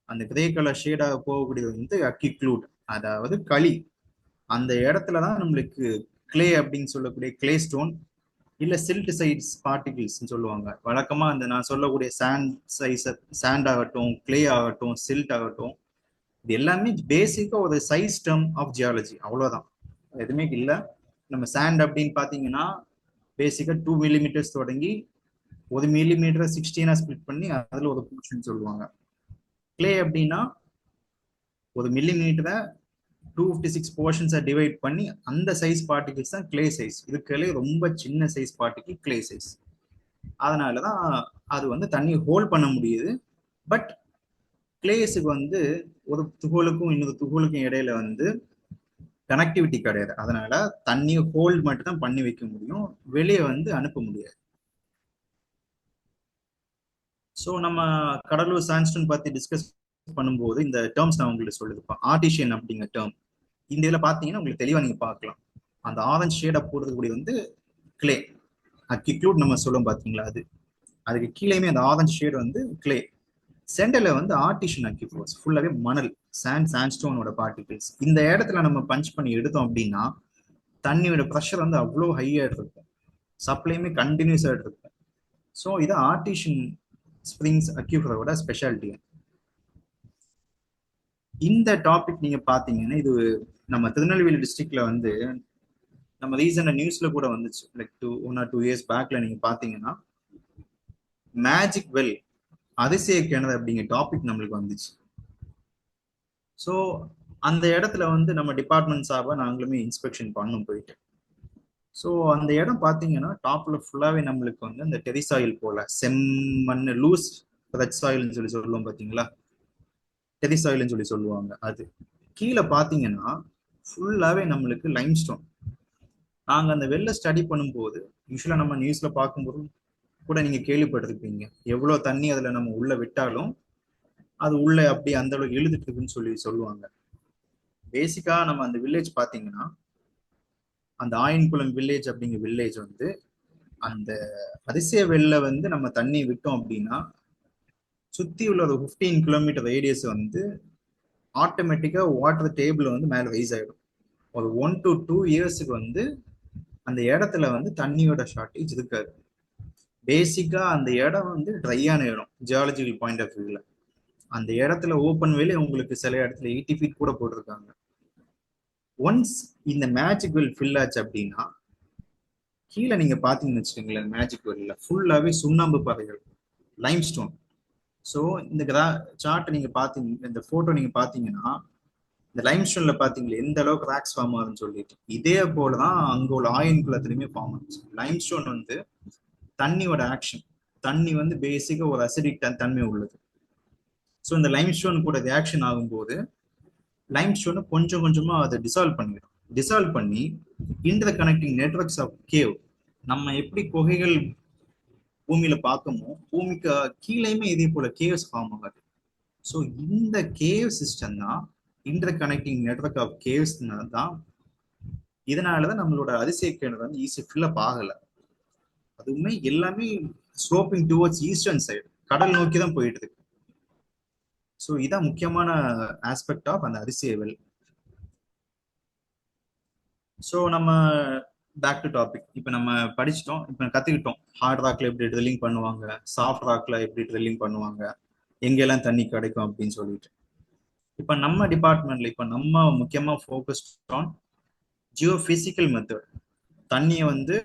அந்த கிரே கலர் ஷேடாக போகக்கூடியது வந்து அக்யூக்ளூட், அதாவது களி. அந்த இடத்துலதான் நம்மளுக்கு கிளே அப்படின்னு சொல்லக்கூடிய கிளே ஸ்டோன் இல்ல சில்ட் சைட்ஸ் பார்ட்டிகிள்ஸ் சொல்லுவாங்க. வழக்கமா அந்த நான் சொல்லக்கூடிய சாண்ட் ஆகட்டும், கிளே ஆகட்டும், சில்ட் ஆகட்டும், இது எல்லாமே பேசிக்கா ஒரு சைஸ் டேர்ம் ஆஃப் ஜியாலஜி, அவ்வளவுதான், எதுவுமே இல்லை. நம்ம சாண்ட் அப்படின்னு பாத்தீங்கன்னா பேசிக்கா 2 மில்லிமீட்டர்ஸ் தொடங்கி 1 மில்லிமீட்டர் 16 ஸ்பிளிட் பண்ணி அதுல ஒரு போர்ஷன் சொல்லுவாங்க. கிளே அப்படின்னா 1 மில்லிமீட்டரை 256 போர்ஷன்ஸை டிவைட் பண்ணி அந்த சைஸ் பார்ட்டிகிள்ஸ் தான் கிளே சைஸ். இதுக்களே ரொம்ப சின்ன சைஸ் பார்ட்டிகிள் கிளே சைஸ். அதனாலதான் அது வந்து தண்ணி ஹோல்ட் பண்ண முடியுது. பட் கிளேஸுக்கு வந்து ஒரு துகளுக்கும் இன்னொரு துகளுக்கும் இடையில வந்து கனெக்டிவிட்டி கிடையாது. அதனால தண்ணியை ஹோல்ட் மட்டும் தான் பண்ணி வைக்க முடியும், வெளியே வந்து அனுப்ப முடியாது. ஸோ நம்ம கடலூர் சாண்ட்ஸ்டோன் பத்தி டிஸ்கஸ் பண்ணும்போது இந்த டேர்ம்ஸ் நான் உங்களுக்கு சொல்லியிருப்பேன். ஆர்டிஷியன் அப்படிங்கிற டேர்ம் இந்த இதில் பார்த்தீங்கன்னா உங்களுக்கு தெளிவாக நீங்க பார்க்கலாம். அந்த ஆரஞ்ச் ஷேடை போடுறதுக்கூடிய வந்து கிளே அக்யூக்ளூட் நம்ம சொல்லும் பார்த்தீங்களா, அதுக்கு கீழேயுமே அந்த ஆரஞ்ச் ஷேடு வந்து கிளே. சென்டர்ல வந்து ஆர்டிஷியன் அக்யூஃபர்ஸ் ஃபுல்லாவே மணல் சாண்ட்ஸ்டோனோட பார்ட்டிகிள்ஸ். இந்த இடத்துல நம்ம பஞ்ச் பண்ணி எடுத்தோம் அப்படின்னா தண்ணியோட ப்ரெஷர் வந்து அவ்வளோ ஹையா இருக்கும், சப்ளையுமே கண்டினியூஸா இருக்கும். ஸோ இது ஆர்டிஷியன் ஸ்ப்ரிங்ஸ் அக்யூஃபரோட ஸ்பெஷாலிட்டி. இந்த டாபிக் நீங்க பாத்தீங்கன்னா இது நம்ம திருநெல்வேலி டிஸ்ட்ரிக்ட்ல வந்து நம்ம ரீசெண்டா நியூஸ்ல கூட வந்துச்சு, லைக் 1 or 2 years பேக்ல நீங்க பாத்தீங்கன்னா மேஜிக் வெல் அதிசய கிணறு அப்படிங்கிற டாபிக் நம்மளுக்கு வந்துச்சு. ஸோ அந்த இடத்துல வந்து நம்ம டிபார்ட்மெண்ட் சார்பாக நாங்களுமே இன்ஸ்பெக்ஷன் பண்ணோம் போயிட்டு. ஸோ அந்த இடம் பார்த்தீங்கன்னா டாப்ல ஃபுல்லாவே நம்மளுக்கு வந்து அந்த டெரிசாயில் போல செம்மண் லூஸ் ரெட் சாயில்னு சொல்லி சொல்லுவோம் பாத்தீங்களா, டெரி சாயில்னு சொல்லி சொல்லுவாங்க. அது கீழே பாத்தீங்கன்னா ஃபுல்லாவே நம்மளுக்கு லைம்ஸ்டோன். நாங்க அந்த வெள்ள ஸ்டடி பண்ணும்போது யூஸ்வலா நம்ம நியூஸ்ல பார்க்கும்போது கூட நீங்க கேள்விப்பட்டிருப்பீங்க, எவ்வளவு தண்ணி அதுல நம்ம உள்ள விட்டாலும் அது உள்ள அப்படி அந்த அளவுக்கு இழுத்துட்டு இருக்குன்னு சொல்லி சொல்லுவாங்க. பேசிக்கா நம்ம அந்த வில்லேஜ் பாத்தீங்கன்னா, அந்த ஆயன்குளம் வில்லேஜ் அப்படிங்கிற வில்லேஜ் வந்து அந்த அதிசய வெள்ள வந்து நம்ம தண்ணி விட்டோம் அப்படின்னா சுத்தி உள்ள ஒரு 15 கிலோமீட்டர் ரேடியஸ் வந்து ஆட்டோமேட்டிக்கா வாட்டர் டேபிள் வந்து மேல ரைஸ் ஆயிடும். ஒரு 1 to 2 இயர்ஸுக்கு வந்து அந்த இடத்துல வந்து தண்ணியோட ஷார்டேஜ் இருக்காது. பேசிக்கா அந்த இடம் வந்து ட்ரையான இடம் ஜியாலஜிக்கல் பாயிண்ட் ஆஃப் வியூல. அந்த இடத்துல ஓப்பன் வேலே உங்களுக்கு சில இடத்துல 80 ஃபீட் கூட போட்டிருக்காங்க. ஒன்ஸ் இந்த மேஜிக் வெல் ஃபில் ஆச்சு அப்படின்னா கீழே நீங்க பாத்தீங்கன்னு வச்சுக்கோங்களேன், மேஜிக் வெல்ல ஃபுல்லாவே சுண்ணாம்பு பாறைகள், லைம்ஸ்டோன். ஸோ இந்த சார்ட் நீங்க பாத்தீங்க, இந்த போட்டோ நீங்க பாத்தீங்கன்னா இந்த லைம்ஸ்டோன்ல பாத்தீங்களா எந்த அளவுக்கு கிராக்ஸ் ஃபார்ம் ஆகுதுன்னு சொல்லிட்டு, இதே போலதான் அங்க உள்ள ஆயின் குளத்துலயுமே ஃபார்ம் ஆச்சு. லைம்ஸ்டோன் வந்து தண்ணியோட ஆக்ஷன், தண்ணி வந்து பேசிக்கா ஒரு அசிடிக் தன்மை உள்ளது. ஸோ இந்த லைம்ஸ்டோன் கூட ரியாக்ஷன் ஆகும்போது லைம்ஸ்டோனை கொஞ்சம் கொஞ்சமா அதை டிசால்வ் பண்ணிடும். டிசால்வ் பண்ணி interconnecting networks of cave, நம்ம எப்படி குகைகள் பூமியில பார்க்கமோ பூமிக்கு கீழேயுமே இதே போல கேவ்ஸ் ஃபார்ம் ஆகாது. ஸோ இந்த கேவ் சிஸ்டம் தான் interconnecting network of caves தான். இதனாலதான் நம்மளோட அதிசய கிணறு வந்து ஈஸி ஃபில்லப் ஆகல. அதுவுமே எல்லாமே ஸ்லோப்பிங் டுவர்ட்ஸ் ஈஸ்டர்ன் சைடு, கடல் நோக்கி தான் போயிட்டு இருக்கு. ஸோ இதான் முக்கியமான ஆஸ்பெக்ட் ஆஃப் அந்த அதிசய வெல். ஸோ நம்ம பேக் டு டாபிக். இப்போ நம்ம படிச்சிட்டோம், இப்போ கத்துக்கிட்டோம் ஹார்ட் ராக்ல எப்படி ட்ரில்லிங் பண்ணுவாங்க, சாஃப்ட் ராக்ல எப்படி ட்ரில்லிங் பண்ணுவாங்க, எங்கெல்லாம் தண்ணி கிடைக்கும் அப்படின்னு சொல்லிட்டு. இப்போ நம்ம டிபார்ட்மெண்ட்ல இப்போ நம்ம முக்கியமா ஃபோக்கஸ்ட் ஆன் ஜியோபிசிக்கல் மெத்தட். தண்ணியை வந்து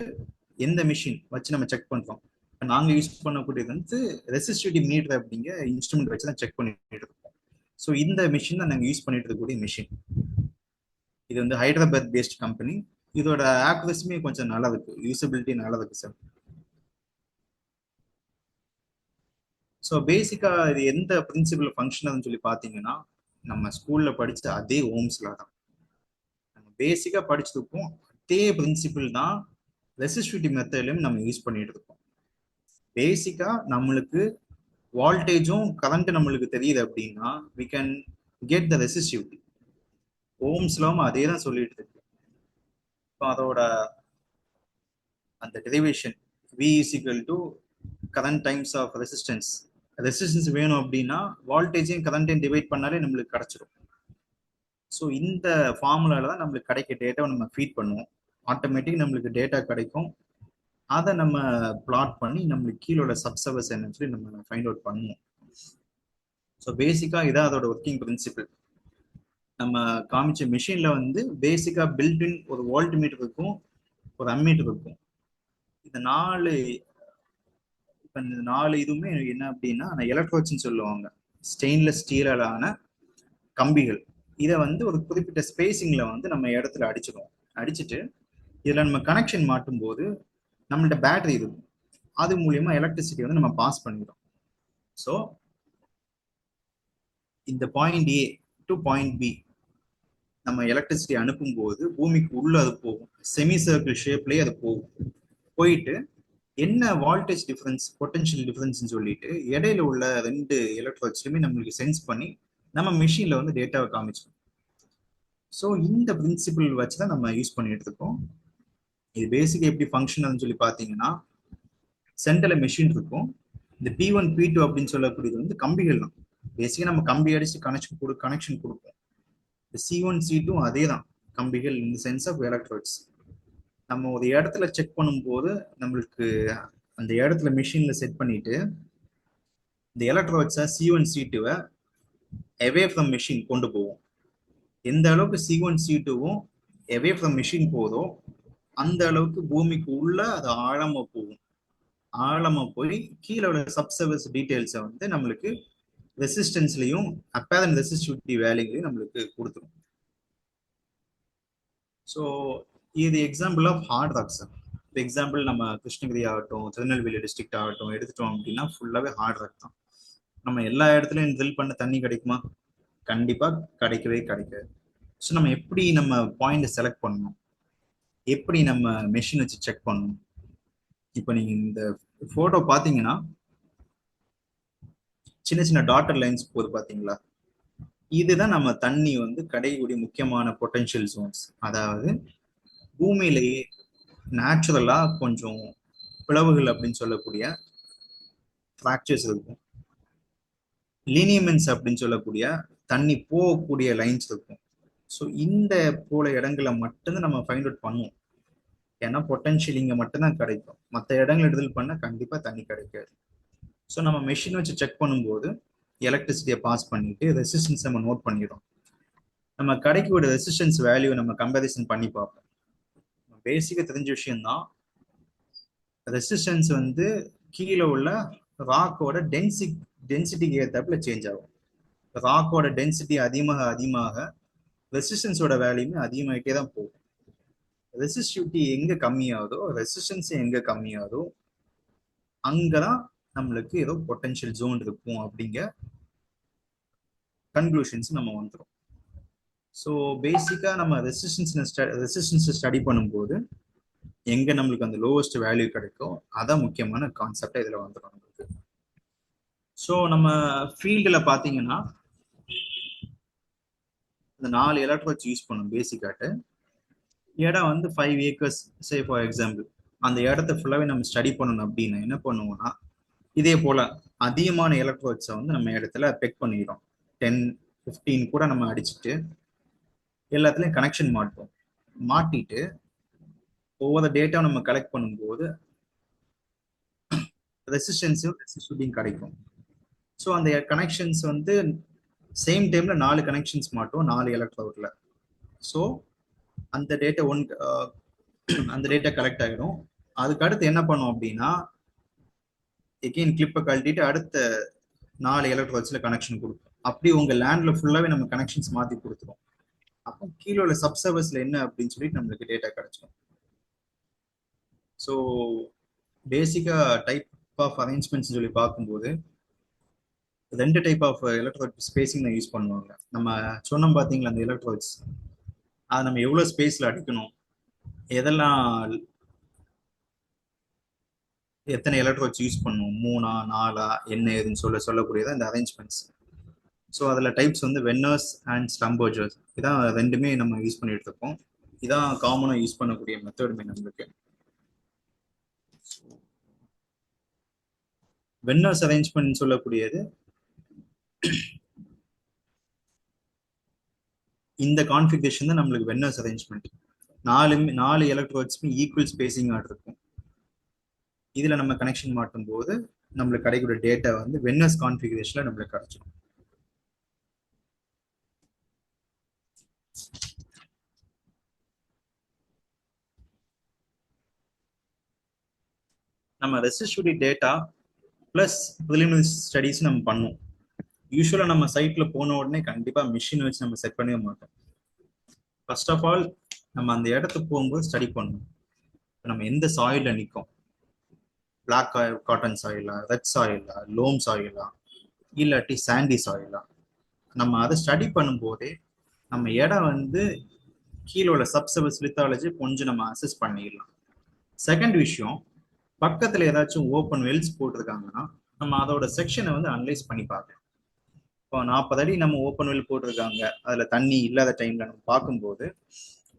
எந்த மிஷின் வச்சு நம்ம செக் பண்றோம். இப்போ நாங்க யூஸ் பண்ணக்கூடியது வந்து ரெசிஸ்டிவிட்டி மீட்டர் அப்படிங்கிற இன்ஸ்ட்ருமெண்ட் வச்சு தான் செக் பண்ணிட்டு இருக்கோம். ஸோ இந்த மிஷின் தான் நாங்கள் யூஸ் பண்ணிட்டு இருக்கக்கூடிய மிஷின். இது வந்து ஹைதராபாத் பேஸ்ட் கம்பெனி. இதோட ஆக்யூரஸியுமே கொஞ்சம் நல்லா இருக்கு, யூசபிலிட்டி நல்லா இருக்கு சார். ஸோ பேசிக்கா இது எந்த பிரின்சிபல் ஃபங்க்ஷன் சொல்லி பார்த்தீங்கன்னா, நம்ம ஸ்கூல்ல படிச்ச அதே ஓம்ஸ்ல தான் நம்ம பேசிக்கா படிச்சதுக்கும் அதே பிரின்சிபிள் தான் ரெசிஸ்டிவிட்டி மெத்தட்லயும் நம்ம யூஸ் பண்ணிட்டு இருக்கோம். பேசிக்கா நம்மளுக்கு வால்டேஜும் கரண்ட் நம்மளுக்கு தெரியுது அப்படின்னா we can get the resistivity. ஓம்ஸ்லாம் அதே தான் சொல்லிட்டு இருக்கு. இப்போ அதோட அந்த derivation V is equal to current times of resistance. Resistance வேணும் அப்படின்னா வால்டேஜையும் கரண்டையும் டிவைட் பண்ணாலே நம்மளுக்கு கிடைச்சிடும். ஸோ இந்த ஃபார்முலால தான் நம்மளுக்கு கிடைக்க டேட்டாவை நம்ம ஃபீட் பண்ணுவோம். ஆட்டோமேட்டிக் நம்மளுக்கு டேட்டா கிடைக்கும். அதை நம்ம பிளாட் பண்ணி நம்மளுக்கு கீழோட சப்சர்வர்ஸ் என்னன்னு சொல்லி நம்ம ஃபைண்ட் அவுட் பண்ணுவோம். ஸோ பேசிக்கா இதான் அதோட ஒர்க்கிங் பிரின்சிபிள். நம்ம காமிச்ச மிஷின்ல வந்து பேசிக்கா பில்ட்இன் ஒரு வோல்ட் மீட்டர் இருக்கும், ஒரு அம்மீட்டர் இருக்கும். இந்த நாலு இதுவுமே என்ன அப்படின்னா எலக்ட்ரோட்ஸ்ன்னு சொல்லுவாங்க. ஸ்டெயின்லெஸ் ஸ்டீலான கம்பிகள். இதை வந்து ஒரு குறிப்பிட்ட ஸ்பேசிங்ல வந்து நம்ம இடத்துல அடிச்சிடுவோம். அடிச்சுட்டு இதுல நம்ம கனெக்ஷன் மாட்டும் போது நம்மள்ட்ட பேட்டரி இருக்கும், அது மூலியமா எலக்ட்ரிசிட்டி வந்து நம்ம பாஸ் பண்ணிடுறோம். ஸோ இந்த point A to point B நம்ம எலக்ட்ரிசிட்டி அனுப்பும் போது பூமிக்கு உள்ள அது போகும், செமி சர்க்கிள் ஷேப்லயே அது போகும். போயிட்டு என்ன வால்டேஜ் டிஃபரன்ஸ், பொட்டன்ஷியல் டிஃபரன்ஸ் சொல்லிட்டு இடையில உள்ள ரெண்டு எலக்ட்ரோட்ஸ்லயுமே நம்மளுக்கு சென்ஸ் பண்ணி நம்ம மிஷின்ல வந்து டேட்டாவை காமிச்சோம். ஸோ இந்த பிரின்சிபிள் வச்சுதான் நம்ம யூஸ் பண்ணிட்டு இருக்கோம். இது பேசிக் எப்படி ஃபங்க்ஷன் சொல்லி பார்த்தீங்கன்னா, சென்டர்ல மெஷின் இருக்கும். இந்த P1 P2 அப்படின்னு சொல்லக்கூடியது வந்து கம்பிகள் தான். பேசிக்கா நம்ம கம்பி அடிச்சு கனெக்ஷன் கொடுப்போம். இந்த C1 C2 அதே தான் கம்பிகள், இந்த சென்ஸ் ஆஃப் எலக்ட்ரோட்ஸ். நம்ம ஒரு இடத்துல செக் பண்ணும்போது நம்மளுக்கு அந்த இடத்துல மிஷின்ல செட் பண்ணிட்டு இந்த எலக்ட்ரோட்ஸை C1 C2 away from machine கொண்டு போவோம். எந்த அளவுக்கு C1 C2வும் அவே ஃப்ரம் மிஷின் போதோ அந்த அளவுக்கு பூமிக்கு உள்ள அது ஆழமா போகும். ஆழமா போய் கீழே உள்ள சப்சர்வர்ஸ் டீடைல்ஸை வந்து நம்மளுக்கு ரெசிஸ்டன்ஸ்லையும் அப்பேரண்ட் ரெசிஸ்டிவிட்டி வேல்யூலையும் நம்மளுக்கு கொடுத்துரும். ஸோ இது example of hard rock sir. இப்போ எக்ஸாம்பிள் நம்ம கிருஷ்ணகிரி ஆகட்டும், திருநெல்வேலி டிஸ்ட்ரிக்ட் ஆகட்டும் எடுத்துட்டோம் அப்படின்னா ஃபுல்லாகவே ஹார்ட் ராக் தான். நம்ம எல்லா இடத்துலயும் ட்ரில் பண்ண தண்ணி கிடைக்குமா? கண்டிப்பா கிடைக்கவே கிடைக்காது. ஸோ நம்ம எப்படி நம்ம பாயிண்ட் செலக்ட் பண்ணணும், எப்படி நம்ம மெஷின் வச்சு செக் பண்ணணும்? இப்போ நீங்க இந்த போட்டோ பாத்தீங்கன்னா சின்ன சின்ன டாட்டர் லைன்ஸ் போகுது பாத்தீங்களா? இதுதான் நம்ம தண்ணி வந்து கிடைக்கக்கூடிய முக்கியமான பொட்டன்ஷியல் ஜோன்ஸ். அதாவது பூமியிலேயே நேச்சுரலா கொஞ்சம் பிளவுகள் அப்படின்னு சொல்லக்கூடிய ஃப்ராக்சர்ஸ் இருக்கும், லீனியமென்ட்ஸ் அப்படின்னு சொல்லக்கூடிய தண்ணி போகக்கூடிய லைன்ஸ் இருக்கும். ஸோ இந்த போல இடங்களை மட்டும்தான் நம்ம ஃபைண்ட் அவுட் பண்ணுவோம். ஏன்னா பொட்டன்ஷியல் இங்கே மட்டும்தான் கிடைக்கும், மற்ற இடங்கள் எடுத்து பண்ண கண்டிப்பா தண்ணி கிடைக்காது. ஸோ நம்ம மெஷின் வச்சு செக் பண்ணும்போது எலக்ட்ரிசிட்டியை பாஸ் பண்ணிட்டு ரெசிஸ்டன்ஸ் நம்ம நோட் பண்ணிடுறோம். நம்ம கிடைக்கக்கூடிய ரெசிஸ்டன்ஸ் வேல்யூ நம்ம கம்பேரிசன் பண்ணி பார்ப்போம். பேசிக்காக தெரிஞ்ச விஷயம்தான், ரெசிஸ்டன்ஸ் வந்து கீழே உள்ள ராக்கோட டென்சிட்டிக்கு ஏற்றாப்புல சேஞ்ச் ஆகும். ராக்கோட டென்சிட்டி அதிகமாக அதிகமாக ரெசிஸ்டன்ஸோட வேல்யூமே அதிகமாகிட்டே தான் போகும். ரெசிஸ்டிவிட்டி எங்க கம்மியாகுதோ, ரெசிஸ்டன்ஸ் எங்க கம்மியாகுதோ, அங்கதான் நம்மளுக்கு ஏதோ பொட்டன்ஷியல் ஜோன் இருக்கும் அப்படிங்க கன்க்ளூஷன்ஸ் நம்ம வந்துடும். ஸோ பேசிக்கா நம்ம ரெசிஸ்டன்ஸ் ஸ்டடி பண்ணும்போது எங்க நம்மளுக்கு அந்த லோவஸ்ட் வேல்யூ கிடைக்கும், அதான் முக்கியமான கான்செப்டா இதுல வந்துடும் நம்மளுக்கு. ஸோ நம்ம ஃபீல்டில் பார்த்தீங்கன்னா இந்த 4 எலக்ட்ரோட்ஸ் யூஸ் பண்ணும். பேசிக்காட்டு இடம் வந்து 5 acres சே ஃபார் எக்ஸாம்பிள். அந்த இடத்த ஃபுல்லாகவே நம்ம ஸ்டடி பண்ணணும் அப்படின்னா என்ன பண்ணுவோம்னா, இதே போல அதிகமான எலக்ட்ரோட்ஸை வந்து நம்ம இடத்துல பெக் பண்ணிடுறோம். 10, 15 கூட நம்ம அடிச்சுட்டு எல்லாத்துலேயும் கனெக்ஷன் மாட்டிட்டு ஒவ்வொரு டேட்டா நம்ம கலெக்ட் பண்ணும்போது ரெசிஸ்டிவிட்டியும் கிடைக்கும். ஸோ அந்த கனெக்ஷன்ஸ் வந்து சேம் டைம்ல 4 கனெக்ஷன்ஸ் மாட்டோம் 4 எலக்ட்ரோட்ல. ஸோ அந்த டேட்டா கலெக்ட் ஆகிடும். அதுக்கு அடுத்து என்ன பண்ணும் அப்படின்னா, எகெயின் கிளிப்பை கழட்டிட்டு அடுத்த 4 எலக்ட்ரோட்ஸ்ல கனெக்ஷன் கொடுக்கும். அப்படி உங்க லேண்ட்ல ஃபுல்லாவே நம்ம கனெக்ஷன்ஸ் மாத்தி கொடுத்துரும். அப்போ கீழே உள்ள சப்சர்வர்ஸ்ல என்ன அப்படின்னு சொல்லிட்டு நம்மளுக்கு டேட்டா கிடைச்சிடும். ஸோ பேசிக்கா டைப் ஆஃப் அரேஞ்ச்மெண்ட்ஸ் சொல்லி பார்க்கும்போது 2 டைப் ஆஃப் எலக்ட்ரோட் ஸ்பேசிங் தான் யூஸ் பண்ணுவாங்க. நம்ம சொன்னோம் பார்த்தீங்களா, அந்த எலக்ட்ரோட்ஸ் அதை நம்ம எவ்வளோ ஸ்பேஸ்ல அடிக்கணும், எத்தனை எலக்ட்ரோட்ஸ் யூஸ் பண்ணுவோம், 3 4 என்ன ஏதுன்னு சொல்லக்கூடியதான் இந்த அரேஞ்ச்மெண்ட்ஸ். ஸோ அதில் டைப்ஸ் வந்து வென்னர்ஸ் அண்ட் ஸ்லம்பர்ஜர்ஸ், இதான் ரெண்டுமே நம்ம யூஸ் பண்ணிட்டு இருக்கோம். இதான் காமனாக யூஸ் பண்ணக்கூடிய மெத்தடுமே நம்மளுக்கு. வென்னர்ஸ் அரேஞ்ச்மெண்ட் சொல்லக்கூடியது இந்த கான்ஃபிகரேஷன் தான் நம்மளுக்கு வென்னர்ஸ் அரேஞ்ச்மெண்ட். 4 எலக்ட்ரோட்ஸ்மே ஈக்குவல் ஸ்பேசிங் இருக்கும். இதுல நம்ம கனெக்ஷன் மாட்டும் போது நம்மளுக்கு கிடைக்கிற டேட்டா வந்து வென்னர்ஸ் கான்ஃபிகரேஷன்ல நம்மளுக்கு கிடைச்சிடும். நம்ம resistivity data plus preliminary studies நம்ம பண்ணுவோம். யூஸ்வலா நம்ம சைட்ல போன உடனே கண்டிப்பா மிஷின் வச்சு நம்ம செட் பண்ணவே மாட்டோம். ஃபர்ஸ்ட் ஆஃப் ஆல் நம்ம அந்த இடத்துக்கு போகும்போது ஸ்டடி பண்ணணும். நம்ம எந்த சாயில நிற்கும், பிளாக் காட்டன் சாயிலா, ரெட் சாயிலா, லோம் சாயிலா, இல்லாட்டி சாண்டி சாயிலா, நம்ம அதை ஸ்டடி பண்ணும்போதே நம்ம இடம் வந்து கீழே உள்ள சப்சர்வஸ் லித்தாலஜி கொஞ்சம் நம்ம அசஸ் பண்ணிடலாம். செகண்ட் விஷயம், பக்கத்துல ஏதாச்சும் ஓப்பன் வெல்ஸ் போட்டிருக்காங்கன்னா நம்ம அதோட செக்ஷனை வந்து அனலைஸ் பண்ணி பார்க்கலாம். இப்போ 40 அடி நம்ம ஓப்பன் வெல் போட்டிருக்காங்க, அதுல தண்ணி இல்லாத டைம்ல நம்ம பார்க்கும்போது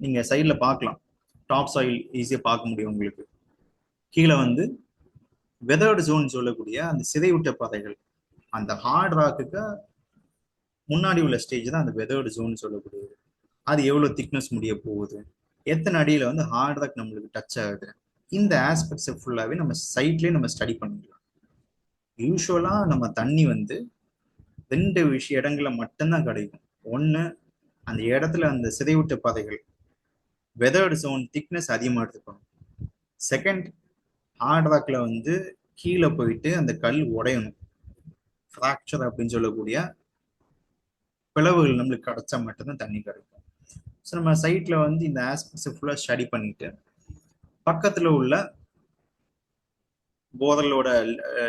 நீங்க சைட்ல பார்க்கலாம், டாப் சாயில் ஈஸியா பார்க்க முடியும் உங்களுக்கு. கீழே வந்து வெதர்டு ஜோன் சொல்லக்கூடிய அந்த சிதைவிட்ட பாதைகள், அந்த ஹார்ட் ராக்குக்கு முன்னாடி உள்ள ஸ்டேஜ் தான் அந்த வெதர்டு ஜோன் சொல்லக்கூடியது. அது எவ்வளவு திக்னஸ் முடிய போகுது, எத்தனை அடியில வந்து ஹார்ட் ராக் நம்மளுக்கு டச் ஆகுது, இந்த ஆஸ்பெக்ட்ஸ் ஃபுல்லாவே நம்ம சைட்லயே நம்ம ஸ்டடி பண்ணிக்கலாம். யூஸ்வலா நம்ம தண்ணி வந்து 2 இடங்கள்ல மட்டும்தான் கிடைக்கும். ஒண்ணு, அந்த இடத்துல அந்த சிதைவிட்ட பாதைகள் வெதர்டு ஜோன் திக்னஸ் அதிகமா எடுத்துக்கணும். செகண்ட், ஹார்ட் ராக்ல வந்து கீழே போயிட்டு அந்த கல் உடையணும், ஃப்ராக்சர் அப்படின்னு சொல்லக்கூடிய பிளவுகள் நம்மளுக்கு கிடைச்சா மட்டும்தான் தண்ணி கிடைக்கும். ஸோ நம்ம சைட்ல வந்து இந்த ஆஸ்பெக்ட்ஸ் ஃபுல்லா ஸ்டடி பண்ணிட்டு பக்கத்துல உள்ள போரலோட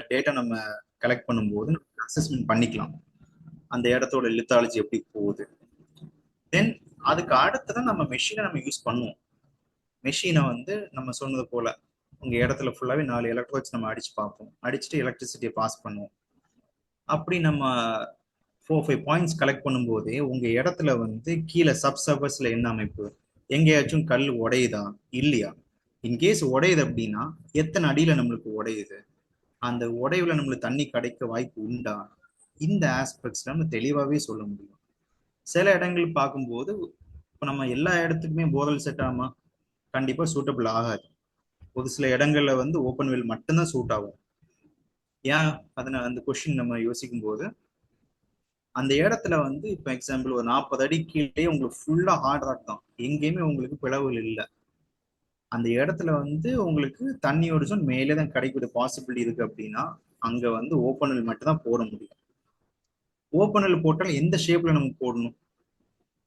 டேட்டா நம்ம கலெக்ட் பண்ணும்போது அசஸ்மெண்ட் பண்ணிக்கலாம் அந்த இடத்தோட லித்தாலஜி எப்படி போகுது. தென் அதுக்கு அடுத்ததான் நம்ம மெஷினை நம்ம யூஸ் பண்ணுவோம். மெஷினை வந்து நம்ம சொன்னது போல உங்க இடத்துல ஃபுல்லாவே 4 எலக்ட்ரோட்ஸ் நம்ம அடிச்சு பார்ப்போம், அடிச்சுட்டு எலக்ட்ரிசிட்டியை பாஸ் பண்ணுவோம். அப்படி நம்ம 4-5 பாயிண்ட்ஸ் கலெக்ட் பண்ணும்போதே உங்க இடத்துல வந்து கீழே சர்ஃபேஸ்ல என்ன அமைப்பு, எங்கேயாச்சும் கல் உடையுதா இல்லையா, இன்கேஸ் உடையுது அப்படின்னா எத்தனை அடியில நம்மளுக்கு உடையுது, அந்த உடைவுல நம்மளுக்கு தண்ணி கிடைக்க வாய்ப்பு உண்டா, இந்த ஆஸ்பெக்ட்ஸ் நம்ம தெளிவாகவே சொல்ல முடியும். சில இடங்கள் பார்க்கும்போது இப்போ நம்ம எல்லா இடத்துக்குமே போர்வெல் செட் ஆகுமா, கண்டிப்பா சூட்டபிள் ஆகாது. ஒரு சில இடங்கள்ல வந்து ஓப்பன் வெல் மட்டும்தான் சூட் ஆகும். ஏன் அதனை அந்த கொஸ்டின் நம்ம யோசிக்கும் போது அந்த இடத்துல வந்து இப்போ எக்ஸாம்பிள் ஒரு 40 அடி கீழே உங்களுக்கு ஃபுல்லா ஹார்ட் ராக் தான், எங்கேயுமே உங்களுக்கு பிளவுகள் இல்லை. அந்த இடத்துல வந்து உங்களுக்கு தண்ணியோட ஜோன் மேலே தான் கிடைக்கிற பாசிபிலிட்டி இருக்கு அப்படின்னா அங்க வந்து ஓப்பனல் மட்டும் தான் போட முடியும். ஓப்பனல் போட்டாலும் எந்த ஷேப்ல நம்ம போடணும்,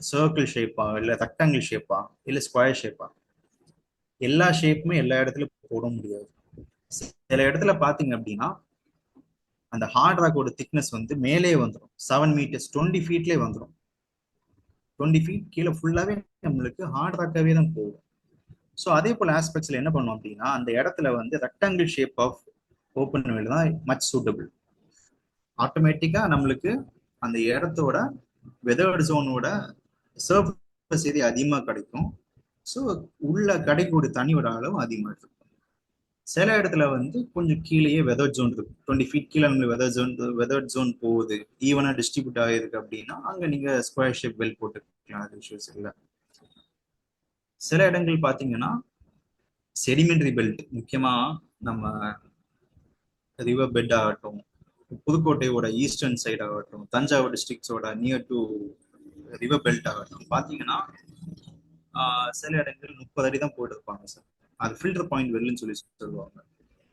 சர்க்கிள் ஷேப்பா இல்ல ரெக்டாங்கிள் ஷேப்பா இல்ல ஸ்கொயர் ஷேப்பா, எல்லா ஷேப்புமே எல்லா இடத்துலயும் போட முடியாது. சில இடத்துல பாத்தீங்க அப்படின்னா அந்த ஹார்ட் ராக்கோட திக்னஸ் வந்து மேலே வந்துடும், 7 மீட்டர்ஸ் 20 ஃபீட்லேயே வந்துடும். 20 ஃபீட் கீழே ஃபுல்லாவே நம்மளுக்கு ஹார்ட் ராக்காவே தான் போகும். ஸோ அதே போல ஆஸ்பெக்ட்ஸ்ல என்ன பண்ணும் அப்படின்னா அந்த இடத்துல வந்து rectangle shape of open well தான் மச் சூட்டபிள். ஆட்டோமேட்டிக்கா நம்மளுக்கு அந்த இடத்தோட வெதர்ட் ஜோனோட சர்ஃபேஸ் ஏரியா அதிகமாக கிடைக்கும். ஸோ உள்ள கிடைக்கக்கூடிய தண்ணியோட அளவு அதிகமாக இருக்கும். சில இடத்துல வந்து கொஞ்சம் கீழேயே வெதர் ஜோன் இருக்கு, 20 ஃபீட் கீழே நம்மளுக்கு வெதர் ஜோன் போகுது, ஈவனா டிஸ்ட்ரிபியூட் ஆகிருக்கு அப்படின்னா அங்க நீங்க ஸ்கொயர் ஷேப் வெல் போட்டுக்கலாம், அது இஷ்யூஸ் இல்லை. சில இடங்கள் பாத்தீங்கன்னா செடிமெண்டரி பெல்ட், முக்கியமா நம்ம ரிவர் பெட் ஆகட்டும், புதுக்கோட்டையோட ஈஸ்டர்ன் சைட் ஆகட்டும், தஞ்சாவூர் டிஸ்ட்ரிக்ட்ஸோட நியர் டு ரிவர் பெல்ட் ஆகட்டும், பாத்தீங்கன்னா சில இடங்கள் 30 அடி தான் போட்டிருப்பாங்க சார். அது ஃபில்டர் பாயிண்ட் வெல்லுன்னு சொல்லி சொல்லுவாங்க.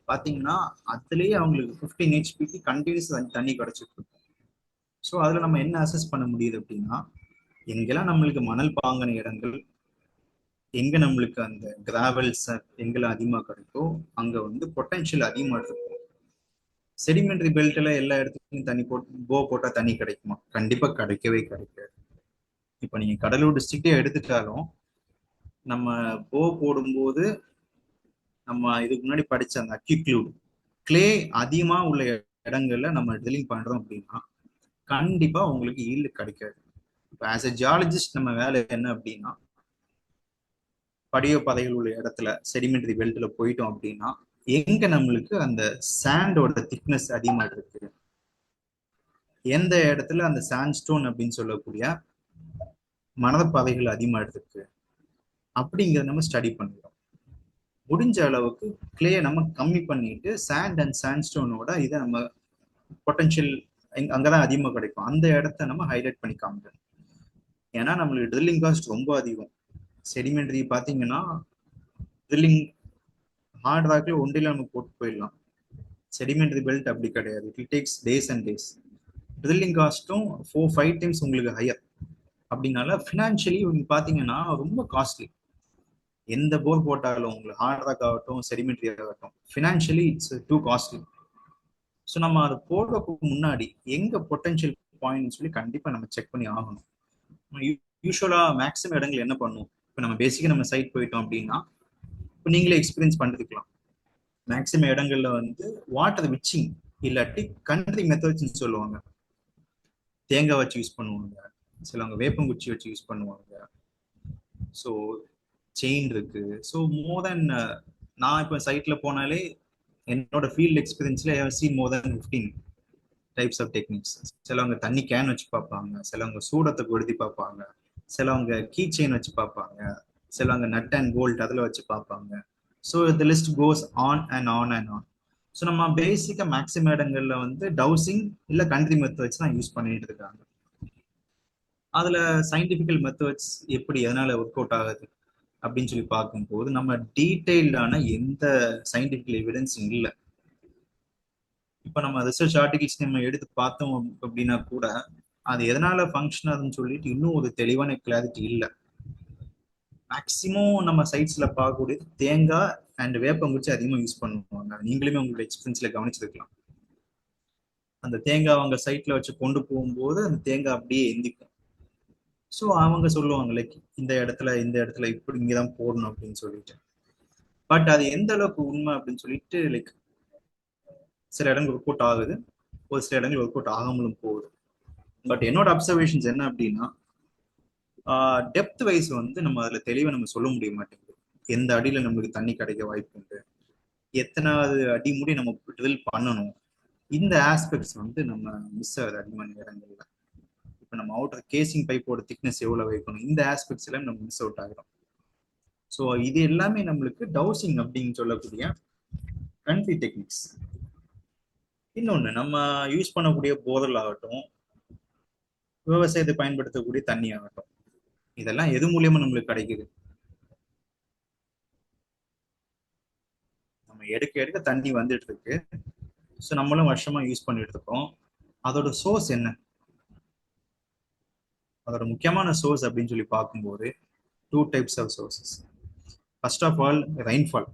பாத்தீங்கன்னா அதுலயே அவங்களுக்கு 15 ஹெச்பிக்கு கண்டினியூஸ் தண்ணி கிடைச்சிட்டு இருக்கும். ஸோ அதுல நம்ம என்ன அசஸ் பண்ண முடியுது அப்படின்னா எங்கெல்லாம் நம்மளுக்கு மணல் பாங்கின இடங்கள், எங்க நம்மளுக்கு அந்த கிராவல்ஸ் எங்கெல்லாம் அதிகமா கிடைக்கோ அங்க வந்து பொட்டன்ஷியல் அதிகமா இருக்கும். செடிமெண்டரி பெல்ட்ல எல்லா இடத்துக்கும் தண்ணி போட்டா தண்ணி கிடைக்குமா, கண்டிப்பா கிடைக்கவே கிடைக்காது. இப்ப நீங்க கடலூர் டிஸ்ட்ரிக்டே எடுத்துட்டாலும் நம்ம போடும்போது நம்ம இதுக்கு முன்னாடி படிச்ச அந்த அக்யூக்ளூட் கிளே அதிகமா உள்ள இடங்கள்ல நம்ம ட்ரில்லிங் பண்றோம் அப்படின்னா கண்டிப்பா உங்களுக்கு ஈல்டு கிடைக்காது. இப்போ ஆஸ் எ ஜியாலஜிஸ்ட் நம்ம வேலை என்ன அப்படின்னா படிய பதைகள் உள்ள இடத்துல செடிமெண்டரி பெல்ட்ல போயிட்டோம் அப்படின்னா எங்க நம்மளுக்கு அந்த சாண்டோட திக்னஸ் அதிகமா இருக்கு, எந்த இடத்துல அந்த சாண்ட்ஸ்டோன் அப்படின்னு சொல்லக்கூடிய மணப்பாதைகள் அதிகமா இருக்கு அப்படிங்கிறத நம்ம ஸ்டடி பண்ணுறோம். முடிஞ்ச அளவுக்கு கிளேயை நம்ம கம்மி பண்ணிட்டு சாண்ட் அண்ட் சாண்ட்ஸ்டோனோட இதை நம்ம பொட்டன்ஷியல் அங்கதான் அதிகமா கிடைக்கும், அந்த இடத்த நம்ம ஹைலைட் பண்ணி காமிக்கணும். ஏன்னா நம்மளுக்கு ட்ரில்லிங் காஸ்ட் ரொம்ப அதிகம். செடிமெண்டரி பாத்தீங்கன்னா ட்ரில்லிங் ஹார்ட் ராக்ல ஒன்றில நம்ம போட்டு போயிடலாம், செடிமெண்டரி பெல்ட் அப்படி கிடையாது, it takes days and days. Drilling காஸ்ட்டும் 4-5 டைம்ஸ் உங்களுக்கு ஹையர். அப்படின்னால ஃபினான்ஷியலி உங்களுக்கு பாத்தீங்கன்னா ரொம்ப காஸ்ட்லி. எந்த போர் போட்டாலும் உங்களுக்கு ஹார்ட் ராக் ஆகட்டும் செடிமெண்டரி ஆகட்டும் financially it's too costly. So நம்ம அதை போடுறதுக்கு முன்னாடி எங்க பொட்டன்ஷியல் பாயிண்ட் சொல்லி கண்டிப்பா நம்ம செக் பண்ணி ஆகணும். யூஸ்வலா மேக்ஸிமம் இடங்கள் என்ன பண்ணுவோம், இப்போ நம்ம பேசிக்கா நம்ம சைட் போயிட்டோம் அப்படின்னா இப்போ நீங்களே எக்ஸ்பீரியன்ஸ் பண்ணிருக்கலாம், மேக்ஸிமம் இடங்கள்ல வந்து வாட்டர் விச்சிங் இல்லாட்டி கண்ட்ரி மெத்தட்ஸ்ன்னு சொல்லுவாங்க. தேங்காய் வச்சு யூஸ் பண்ணுவாங்க, சிலவங்க வேப்பங்குச்சி வச்சு யூஸ் பண்ணுவாங்க. ஸோ செயின் இருக்கு. ஸோ மோர் தென் நான் இப்போ சைட்ல போனாலே என்னோட ஃபீல்ட் எக்ஸ்பீரியன்ஸ்ல seen more than 15 types of techniques. சிலவங்க தண்ணி கேன் வச்சு பார்ப்பாங்க, சிலவங்க சூடத்தை கொளுத்தி பார்ப்பாங்க, சிலவங்க கீ செயின் வச்சு பார்ப்பாங்க, சிலவங்க நட் அண்ட் போல்ட் அதில் வச்சு பார்ப்பாங்க. So the list goes on and on and on. So நம்ம பேசிக்காக மேக்ஸிமம் இடங்கள்ல வந்து டவுசிங் இல்லை கண்ட்ரி மெத்தட்ஸ் தான் யூஸ் பண்ணிட்டு இருக்காங்க. அதில் சயின்டிஃபிக்கல் மெத்தட்ஸ் எப்படி எதனால ஒர்க் அவுட் ஆகுது அப்படின்னு சொல்லி பார்க்கும்போது நம்ம டீட்டெயில்டான எந்த சயின்டிஃபிக் எவிடன்ஸும் இல்லை. இப்போ நம்ம ரிசர்ச் ஆர்டிகல்ஸ் நம்ம எடுத்து பார்த்தோம் அப்படின்னா கூட அது எதனால ஃபங்க்ஷன் ஆகுதுன்னு சொல்லிட்டு இன்னும் ஒரு தெளிவான கிளாரிட்டி இல்லை. மேக்சிமம் நம்ம சைட்ஸ்ல பார்க்கக்கூடியது தேங்காய் அண்ட் வேப்பங்குச்சி அதிகமாக யூஸ் பண்ணுவாங்க, நீங்களுமே உங்களோட எக்ஸ்பீரியன்ஸ்ல கவனிச்சிருக்கலாம். அந்த தேங்காய் அவங்க சைட்ல வச்சு கொண்டு போகும்போது அந்த தேங்காய் அப்படியே எந்திக்கும். ஸோ அவங்க சொல்லுவாங்க லைக் இந்த இடத்துல இப்படி இங்கதான் போடணும் அப்படின்னு சொல்லிட்டு. பட் அது எந்த அளவுக்கு உண்மை அப்படின்னு சொல்லிட்டு லைக் சில இடங்கள் ஒர்க் அவுட் ஆகுது, ஒரு சில இடங்கள் ஒர்க் அவுட் ஆகாமலும் போகுது. பட் என்னோட அப்சர்வேஷன்ஸ் என்ன அப்படின்னா, டெப்த் வைஸ் வந்து நம்ம அதுல தெளிவை நம்ம சொல்ல முடிய மாட்டேங்குது. எந்த அடியில நம்மளுக்கு தண்ணி கிடைக்க வாய்ப்பு உண்டு, எத்தனாவது அடி முடி நம்ம ட்ரில் பண்ணணும், இந்த ஆஸ்பெக்ட்ஸ் வந்து நம்ம மிஸ் ஆகுது அதிகமான இடங்கள்ல. இப்போ நம்ம அவுட்டர் கேசிங் பைப்போட திக்னஸ் எவ்வளவு வைக்கணும், இந்த ஆஸ்பெக்ட்ஸ் எல்லாம் நம்ம மிஸ் அவுட் ஆகிறோம். ஸோ இது எல்லாமே நம்மளுக்கு டவுசிங் அப்படின்னு சொல்லக்கூடிய கண்ட்ரி டெக்னிக்ஸ். இன்னொன்று, நம்ம யூஸ் பண்ணக்கூடிய போதல் ஆகட்டும், விவசாயத்தை பயன்படுத்தக்கூடிய தண்ணி ஆகட்டும், இதெல்லாம் எது மூலியமா நம்மளுக்கு கிடைக்குது? நம்ம எடுக்க எடுக்க தண்ணி வந்துட்டு இருக்கு. ஸோ நம்மளும் வருஷமா யூஸ் பண்ணிட்டு இருக்கோம். அதோட சோர்ஸ் என்ன? அதோட முக்கியமான சோர்ஸ் அப்படின்னு சொல்லி பார்க்கும்போது 2 types of sources. First of all rainfall.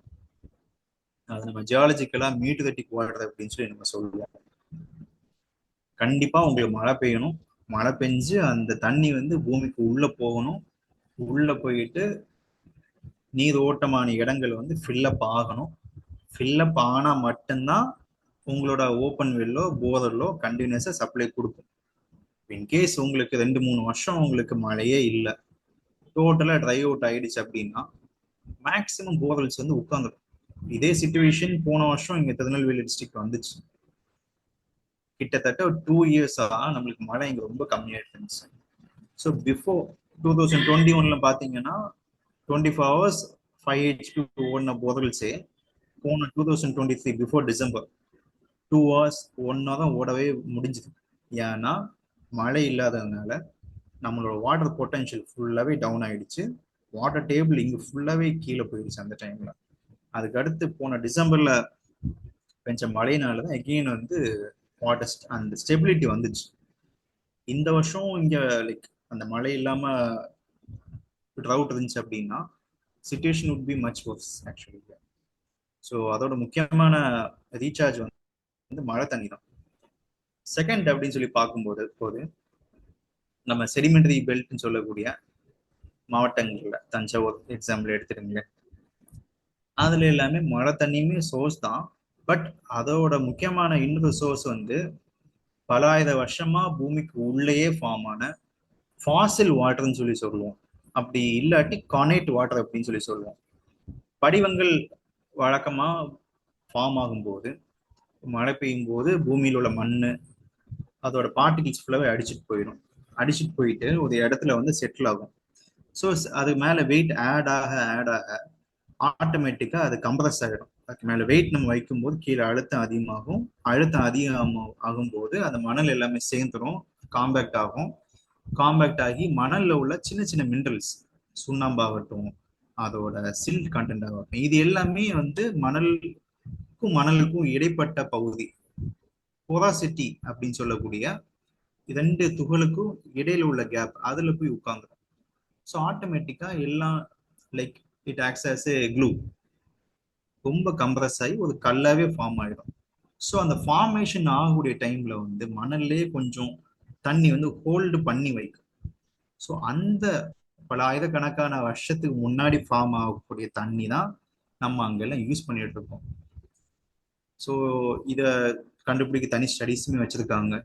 அது நம்ம ஜியாலஜிக்கலா மியூட்டரிட்டிக் வாட்டர் அப்படின்னு சொல்லி நம்ம சொல்லுவோம். கண்டிப்பா உங்களுக்கு மழை பெய்யணும், மழை பெஞ்சு அந்த தண்ணி வந்து பூமிக்கு உள்ள போகணும், உள்ள போயிட்டு நீர் ஓட்டமான இடங்கள் வந்து ஃபில்லப் ஆகணும். ஃபில்லப் ஆனா மட்டும்தான் உங்களோட ஓப்பன் வெல்லோ போரல்லோ கண்டினியூஸா சப்ளை கொடுக்கும். இன்கேஸ் உங்களுக்கு 2-3 வருஷம் உங்களுக்கு மழையே இல்லை, டோட்டலா ட்ரை அவுட் ஆயிடுச்சு அப்படின்னா மேக்சிமம் போரல்ஸ் வந்து உட்காந்துடும். இதே சுச்சுவேஷன் போன வருஷம் இங்க திருநெல்வேலி டிஸ்ட்ரிக்ட் வந்துச்சு. கிட்டத்தட்ட ஒரு 2 இயர்ஸா நம்மளுக்கு மழை இங்க ரொம்ப கம்மியாயிட்டு இருந்துச்சு. ஸோ பிஃபோர் 2021 பாத்தீங்கன்னா 24 hours 5 HP ஓடின போரல்ஸே போன 2023 பிஃபோர் டிசம்பர் 2 hours 1 hour தான் ஓடவே முடிஞ்சுது. ஏன்னா மழை இல்லாததுனால நம்மளோட வாட்டர் பொட்டன்ஷியல் ஃபுல்லாவே டவுன் ஆயிடுச்சு. வாட்டர் டேபிள் இங்க ஃபுல்லாவே கீழே போயிடுச்சு அந்த டைம்ல. அதுக்கு அடுத்து போன டிசம்பர்ல பெஞ்ச மழையினாலதான் எகெயின் வந்து வாட்டர் அந்த ஸ்டெபிலிட்டி வந்துச்சு. இந்த வருஷம் இங்க லைக் அந்த மழை இல்லாம ட்ரவுட் இருந்துச்சு அப்படின்னா situation would be much worse actually. So அதோட முக்கியமான ரீசார்ஜ் வந்து மழை தண்ணி தான். செகண்ட் அப்படின்னு சொல்லி பார்க்கும்போது நம்ம செடிமெண்டரி பெல்ட்னு சொல்லக்கூடிய மாவட்டங்கள்ல தஞ்சாவூர் எக்ஸாம்பிள் எடுத்துருங்களேன், அதுல எல்லாமே மழை தண்ணியுமே சோர்ஸ் தான். பட் அதோட முக்கியமான இன்னொரு சோர்ஸ் வந்து பல ஆயிரம் வருஷமா பூமிக்கு உள்ளேயே ஃபார்ம் ஆன ஃபாசில் வாட்டர்னு சொல்லி சொல்லுவோம். அப்படி இல்லாட்டி கானேட் வாட்டர் அப்படின்னு சொல்லி சொல்லுவோம். படிவங்கள் வழக்கமா ஃபார்ம் ஆகும்போது மழை பெய்யும் போது பூமியில் உள்ள மண் அதோட பார்ட்டிகிள்ஸ் ஃபுல்லாவே அடிச்சுட்டு போயிட்டு ஒரு இடத்துல வந்து செட்டில் ஆகும். ஸோ அது மேல வெயிட் ஆட் ஆக ஆட்டோமேட்டிக்கா அது கம்ப்ரஸ் ஆகிடும். அதுக்கு மேல வெயிட் நம்ம வைக்கும்போது கீழே அழுத்தம் அதிகமாகும். அழுத்தம் அதிகம் ஆகும்போது அந்த மணல் எல்லாமே சேர்ந்துடும், காம்பேக்ட் ஆகும். காம்பேக்ட் ஆகி மணல்ல உள்ள சின்ன சின்ன மினரல்ஸ், சுண்ணாம்பாகட்டும், அதோட சில்ட் கண்டென்ட் ஆகட்டும், இது எல்லாமே வந்து மணலுக்கும் இடைப்பட்ட பகுதி, போராசிட்டி அப்படின்னு சொல்லக்கூடிய 2 துகளுக்கும் இடையில உள்ள கேப், அதுல போய் உட்கார்ந்துடும். ஸோ ஆட்டோமேட்டிக்கா எல்லாம் like it acts as a glue, ரொம்ப கம்ப்ரஸ் ஆகி ஒரு கல்லாவே ஃபார்ம் ஆயிடும். ஸோ அந்த ஃபார்மேஷன் ஆகக்கூடிய டைம்ல வந்து மணல்லே கொஞ்சம் தண்ணி வந்து ஹோல்டு பண்ணி வைக்கும். ஸோ அந்த பல ஆயிரக்கணக்கான வருஷத்துக்கு முன்னாடி ஃபார்ம் ஆகக்கூடிய தண்ணி தான் நம்ம அங்கெல்லாம் யூஸ் பண்ணிட்டு இருக்கோம். ஸோ இதை கண்டுபிடிக்க தனி ஸ்டடீஸுமே வச்சிருக்காங்க.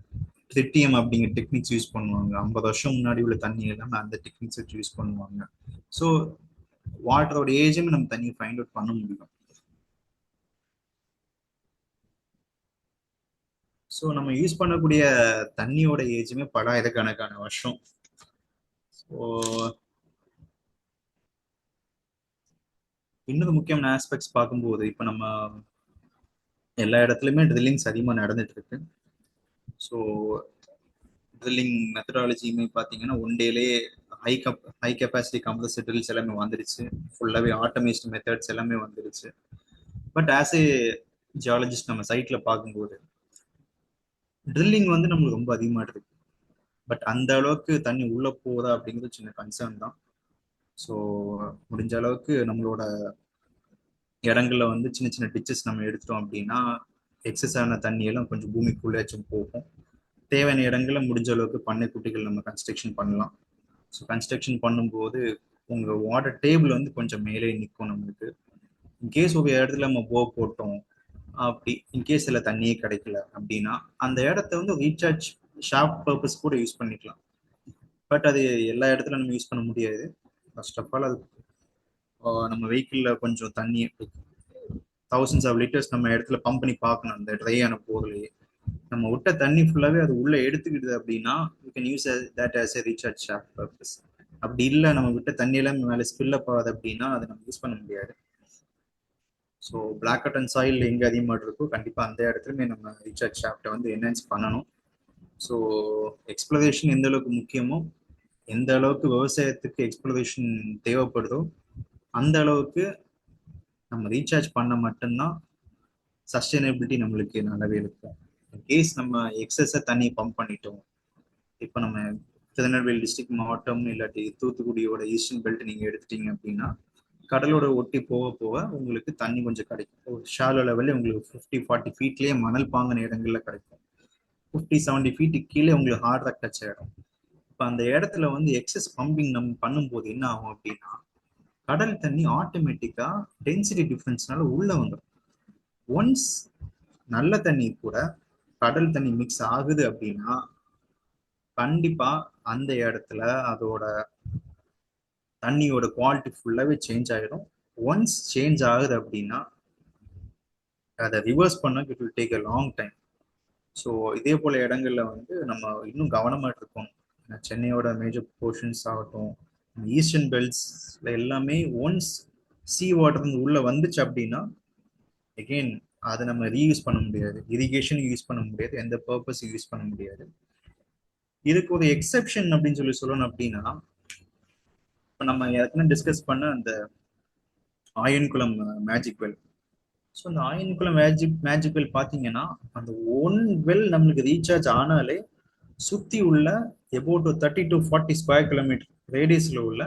ட்ரிட்டியம் அப்படிங்கிற டெக்னிக்ஸ் யூஸ் பண்ணுவாங்க. 50 வருஷம் முன்னாடி உள்ள தண்ணி எல்லாமே அந்த டெக்னிக்ஸ் வச்சு யூஸ் பண்ணுவாங்க. ஸோ வாட்டரோட ஏஜுமே நம்ம தண்ணியை ஃபைண்ட் அவுட் பண்ண முடியும். ஸோ நம்ம யூஸ் பண்ணக்கூடிய தண்ணியோட ஏஜுமே பல ஆயிரக்கணக்கான வருஷம். ஸோ இன்னொரு முக்கியமான ஆஸ்பெக்ட்ஸ் பார்க்கும்போது இப்போ நம்ம எல்லா இடத்துலையுமே ட்ரில்லிங்ஸ் அதிகமாக நடந்துட்டு இருக்கு. ஸோ ட்ரில்லிங் மெத்தடாலஜியுமே பார்த்தீங்கன்னா ஒன் டேலே ஹை கெப்பாசிட்டி கம்ப்ரஸர் ட்ரில்ஸ் எல்லாமே வந்துருச்சு. ஃபுல்லாகவே ஆட்டோமேஷன் மெத்தட்ஸ் எல்லாமே வந்துருச்சு. பட் ஆஸ் ஏ ஜியாலஜிஸ்ட் நம்ம சைட்ல பார்க்கும்போது ட்ரில்லிங் வந்து நம்மளுக்கு ரொம்ப அதிகமாக இருக்கு. பட் அந்த அளவுக்கு தண்ணி உள்ள போகுதா அப்படிங்கிறது சின்ன கன்சர்ன் தான். ஸோ முடிஞ்ச அளவுக்கு நம்மளோட இடங்கள்ல வந்து சின்ன சின்ன டிச்சஸ் நம்ம எடுத்துட்டோம் அப்படின்னா எக்ஸஸ் ஆன தண்ணியெல்லாம் கொஞ்சம் பூமிக்குள்ளேயாச்சும் போகும். தேவையான இடங்கள்ல முடிஞ்ச அளவுக்கு பண்ணை குட்டிகள் நம்ம கன்ஸ்ட்ரக்ஷன் பண்ணலாம். ஸோ கன்ஸ்ட்ரக்ஷன் பண்ணும்போது உங்கள் வாட்டர் டேபிள் வந்து கொஞ்சம் மேலே நிற்கும் நம்மளுக்கு. இன்கேஸ் ஒரு இடத்துல நம்ம போர் போட்டோம், அப்படி இன்கேஸ் இல்லை தண்ணியே கிடைக்கல அப்படின்னா அந்த இடத்த வந்து ரீசார்ஜ் ஷாப் பர்பஸ் கூட யூஸ் பண்ணிக்கலாம். பட் அது எல்லா இடத்துல நம்ம யூஸ் பண்ண முடியாது. ஃபர்ஸ்ட் ஆஃப் ஆல் அது நம்ம வெஹிக்கிளில் கொஞ்சம் தண்ணி தௌசண்ட்ஸ் ஆஃப் லிட்டர்ஸ் நம்ம இடத்துல பம்ப் பண்ணி பார்க்கணும். அந்த ட்ரை ஆன போர்லையே நம்ம விட்ட தண்ணி ஃபுல்லாகவே அது உள்ளே எடுத்துக்கிடுது அப்படின்னா you can use that as a recharge shop purpose. அப்படி இல்லை நம்ம விட்ட தண்ணியெல்லாம் மேலே ஸ்பில் அப் ஆகுது அப்படின்னா அதை நம்ம யூஸ் பண்ண முடியாது. ஸோ பிளாக் காட்டன் சாயில் எங்கே அதிகமாக இருக்கோ கண்டிப்பாக அந்த இடத்துலையுமே நம்ம ரீசார்ஜ் ஷாஃப்ட்டை வந்து என்ஹான்ஸ் பண்ணணும். ஸோ எக்ஸ்ப்ளோரேஷன் எந்த அளவுக்கு முக்கியமோ, எந்த அளவுக்கு விவசாயத்துக்கு எக்ஸ்ப்ளோரேஷன் தேவைப்படுதோ அந்த அளவுக்கு நம்ம ரீசார்ஜ் பண்ண மட்டும்தான் சஸ்டைனபிலிட்டி நம்மளுக்கு நல்லாவே இருக்கும். இன்கேஸ் நம்ம எக்ஸஸாக தண்ணி பம்ப் பண்ணிட்டோம், இப்போ நம்ம திருநெல்வேலி டிஸ்ட்ரிக்ட் மாவட்டம் இல்லாட்டி தூத்துக்குடியோட ஈஸ்டர்ன் பெல்ட் நீங்கள் எடுத்துட்டீங்க அப்படின்னா கடலோட ஒட்டி போக போக உங்களுக்கு தண்ணி கொஞ்சம் கிடைக்கும். ஒரு ஷாலோ லெவலில் உங்களுக்கு 50-40 ஃபீட்லேயே மணல் பாங்கின இடங்கள்ல கிடைக்கும். 50-70 ஃபீட்டுக்கு கீழே உங்களுக்கு ஹார்ட் ராக் டச் ஆகிடும். இப்போ அந்த இடத்துல வந்து எக்ஸஸ் பம்பிங் நம்ம பண்ணும்போது என்ன ஆகும் அப்படின்னா கடல் தண்ணி ஆட்டோமேட்டிக்கா டென்சிட்டி டிஃபரன்ஸ்னால உள்ள வந்துடும். ஒன்ஸ் நல்ல தண்ணி கூட கடல் தண்ணி மிக்ஸ் ஆகுது அப்படின்னா கண்டிப்பா அந்த இடத்துல அதோட தண்ணியோட குவாலிட்டி ஃபுல்லாவே சேஞ்ச் ஆகிடும். ஒன்ஸ் சேஞ்ச் ஆகுது அப்படின்னா அதை ரிவர்ஸ் பண்ண it will take a long time. So இதே போல இடங்கள்ல வந்து நம்ம இன்னும் கவனமா இருக்கணும். சென்னையோட மேஜர் போர்ஷன்ஸ் ஆகட்டும், ஈஸ்டர்ன் பெல்ட்ஸ்ல எல்லாமே ஒன்ஸ் சீ வாட்டர் உள்ள வந்துச்சு அப்படின்னா அகெயின் அதை நம்ம ரீயூஸ் பண்ண முடியாது, இரிகேஷன் யூஸ் பண்ண முடியாது, எந்த பர்பஸ் யூஸ் பண்ண முடியாது. இதுக்கு ஒரு எக்ஸெப்ஷன் அப்படின்னு சொல்லணும் அப்படின்னா இப்போ நம்ம ஏற்கனவே டிஸ்கஸ் பண்ண அந்த ஆயன்குளம் மேஜிக் வெல். ஸோ அந்த ஆயன்குளம் மேஜிக் வெல் பார்த்தீங்கன்னா அந்த ஒன் வெல் நம்மளுக்கு ரீசார்ஜ் ஆனாலே சுற்றி உள்ள எபோட் 30 to 40 ஸ்கொயர் கிலோமீட்டர் ரேடியஸில் உள்ள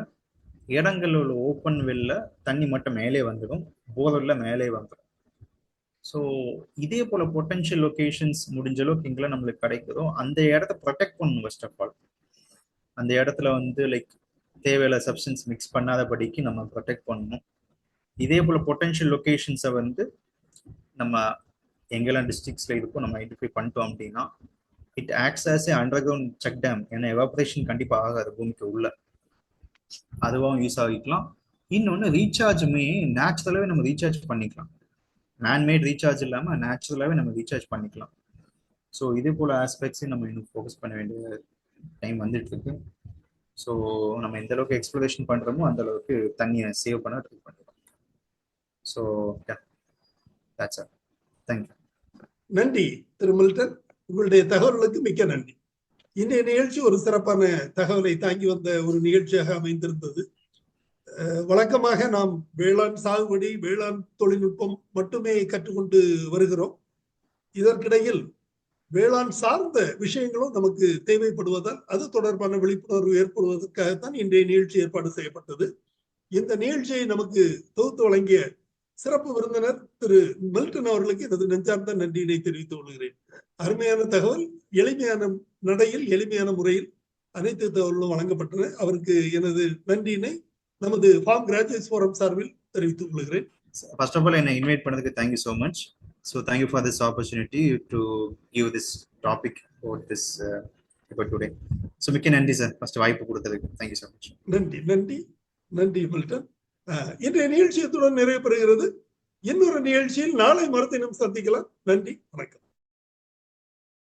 இடங்கள்ல உள்ள ஓப்பன் வெல்ல தண்ணி மட்டும் மேலே வந்துடும், போர்வெல்ல மேலே வந்துடும். ஸோ இதே போல பொட்டன்ஷியல் லொகேஷன்ஸ் முடிஞ்ச அளவுக்கு எங்கெல்லாம் நம்மளுக்கு கிடைக்குதோ அந்த இடத்த ப்ரொடெக்ட் பண்ணணும். ஃபர்ஸ்ட் ஆஃப் ஆல் அந்த இடத்துல வந்து லைக் தேவையில்ல சப்ஸ்டன்ஸ் மிக்ஸ் பண்ணாதபடிக்கு நம்ம ப்ரொடெக்ட் பண்ணணும். இதே போல பொட்டன்ஷியல் லொகேஷன்ஸை வந்து நம்ம எங்கெல்லாம் டிஸ்ட்ரிக்ட்ஸ்ல இருக்கோ நம்ம ஐடென்டிஃபை பண்ணிட்டோம் அப்படின்னா it acts as a underground check dam. ஏன்னா எவாபரேஷன் கண்டிப்பாக ஆகாது பூமிக்கு உள்ள, அதுவும் யூஸ் ஆகிக்கலாம். இன்னொன்று ரீசார்ஜுமே நேச்சுரலாகவே நம்ம ரீசார்ஜ் பண்ணிக்கலாம். மேன்மேட் ரீசார்ஜ் இல்லாமல் நேச்சுரலாகவே நம்ம ரீசார்ஜ் பண்ணிக்கலாம். ஸோ இதே போல் ஆஸ்பெக்ட்ஸையும் நம்ம இன்னும் ஃபோக்கஸ் பண்ண வேண்டிய டைம் வந்துட்டு இருக்கு. ஸோ நம்ம எந்த அளவுக்கு எக்ஸ்ப்ளோரேஷன் பண்ணுறோமோ அந்த அளவுக்கு தண்ணியை சேவ் பண்ண ட்ரை பண்ணுறோம். So that's all. Thank you. நன்றி திரு மில்டன், உங்களுடைய தகவல்களுக்கு மிக்க நன்றி. இன்றைய நிகழ்ச்சி ஒரு சிறப்பான தகவலை தாங்கி வந்த ஒரு நிகழ்ச்சியாக அமைந்திருந்தது. வழக்கமாக நாம் வேளாண் சாகுபடி, வேளாண் தொழில்நுட்பம் மட்டுமே கற்றுக்கொண்டு வருகிறோம். இதற்கிடையில் வேளாண் சார்ந்த விஷயங்களும் நமக்கு தேவைப்படுவதால் அது தொடர்பான விழிப்புணர்வு ஏற்படுவதற்காகத்தான் இன்றைய நிகழ்ச்சி ஏற்பாடு செய்யப்பட்டது. இந்த நிகழ்ச்சியை நமக்கு தொகுத்து வழங்கிய சிறப்பு விருந்தினர் திரு மில்டன் அவர்களுக்கு எனது நெஞ்சார்ந்த நன்றியினை தெரிவித்துக் கொள்கிறேன். அருமையான தகவல், எளிமையான நடையில் எளிமையான முறையில் அனைத்து தகவல்களும் வழங்கப்பட்டன. அவருக்கு எனது நன்றியினை நமது ஃபார்ம் கிராஜுவேட்ஸ் ஃபோரம் சார்பில் தெரிவித்துக் கொள்கிறேன். ஃபர்ஸ்ட் ஆஃப் ஆல் என்னை இன்வைட் பண்ணதுக்கு thank you so much. So thank you for this opportunity to give this topic for this today. So மிக்க நன்றி சார், ஃபர்ஸ்ட் வாய்ப்பு கொடுத்ததுக்கு தேங்க்யூ ஸோ மச். நன்றி நன்றி நன்றி மில்டன். இன்றைய நிகழ்ச்சியத்துடன் நிறைவு பெறுகிறது. இன்னொரு நிகழ்ச்சியில் நாளை மறுதினம் சந்திக்கலாம். நன்றி, வணக்கம்.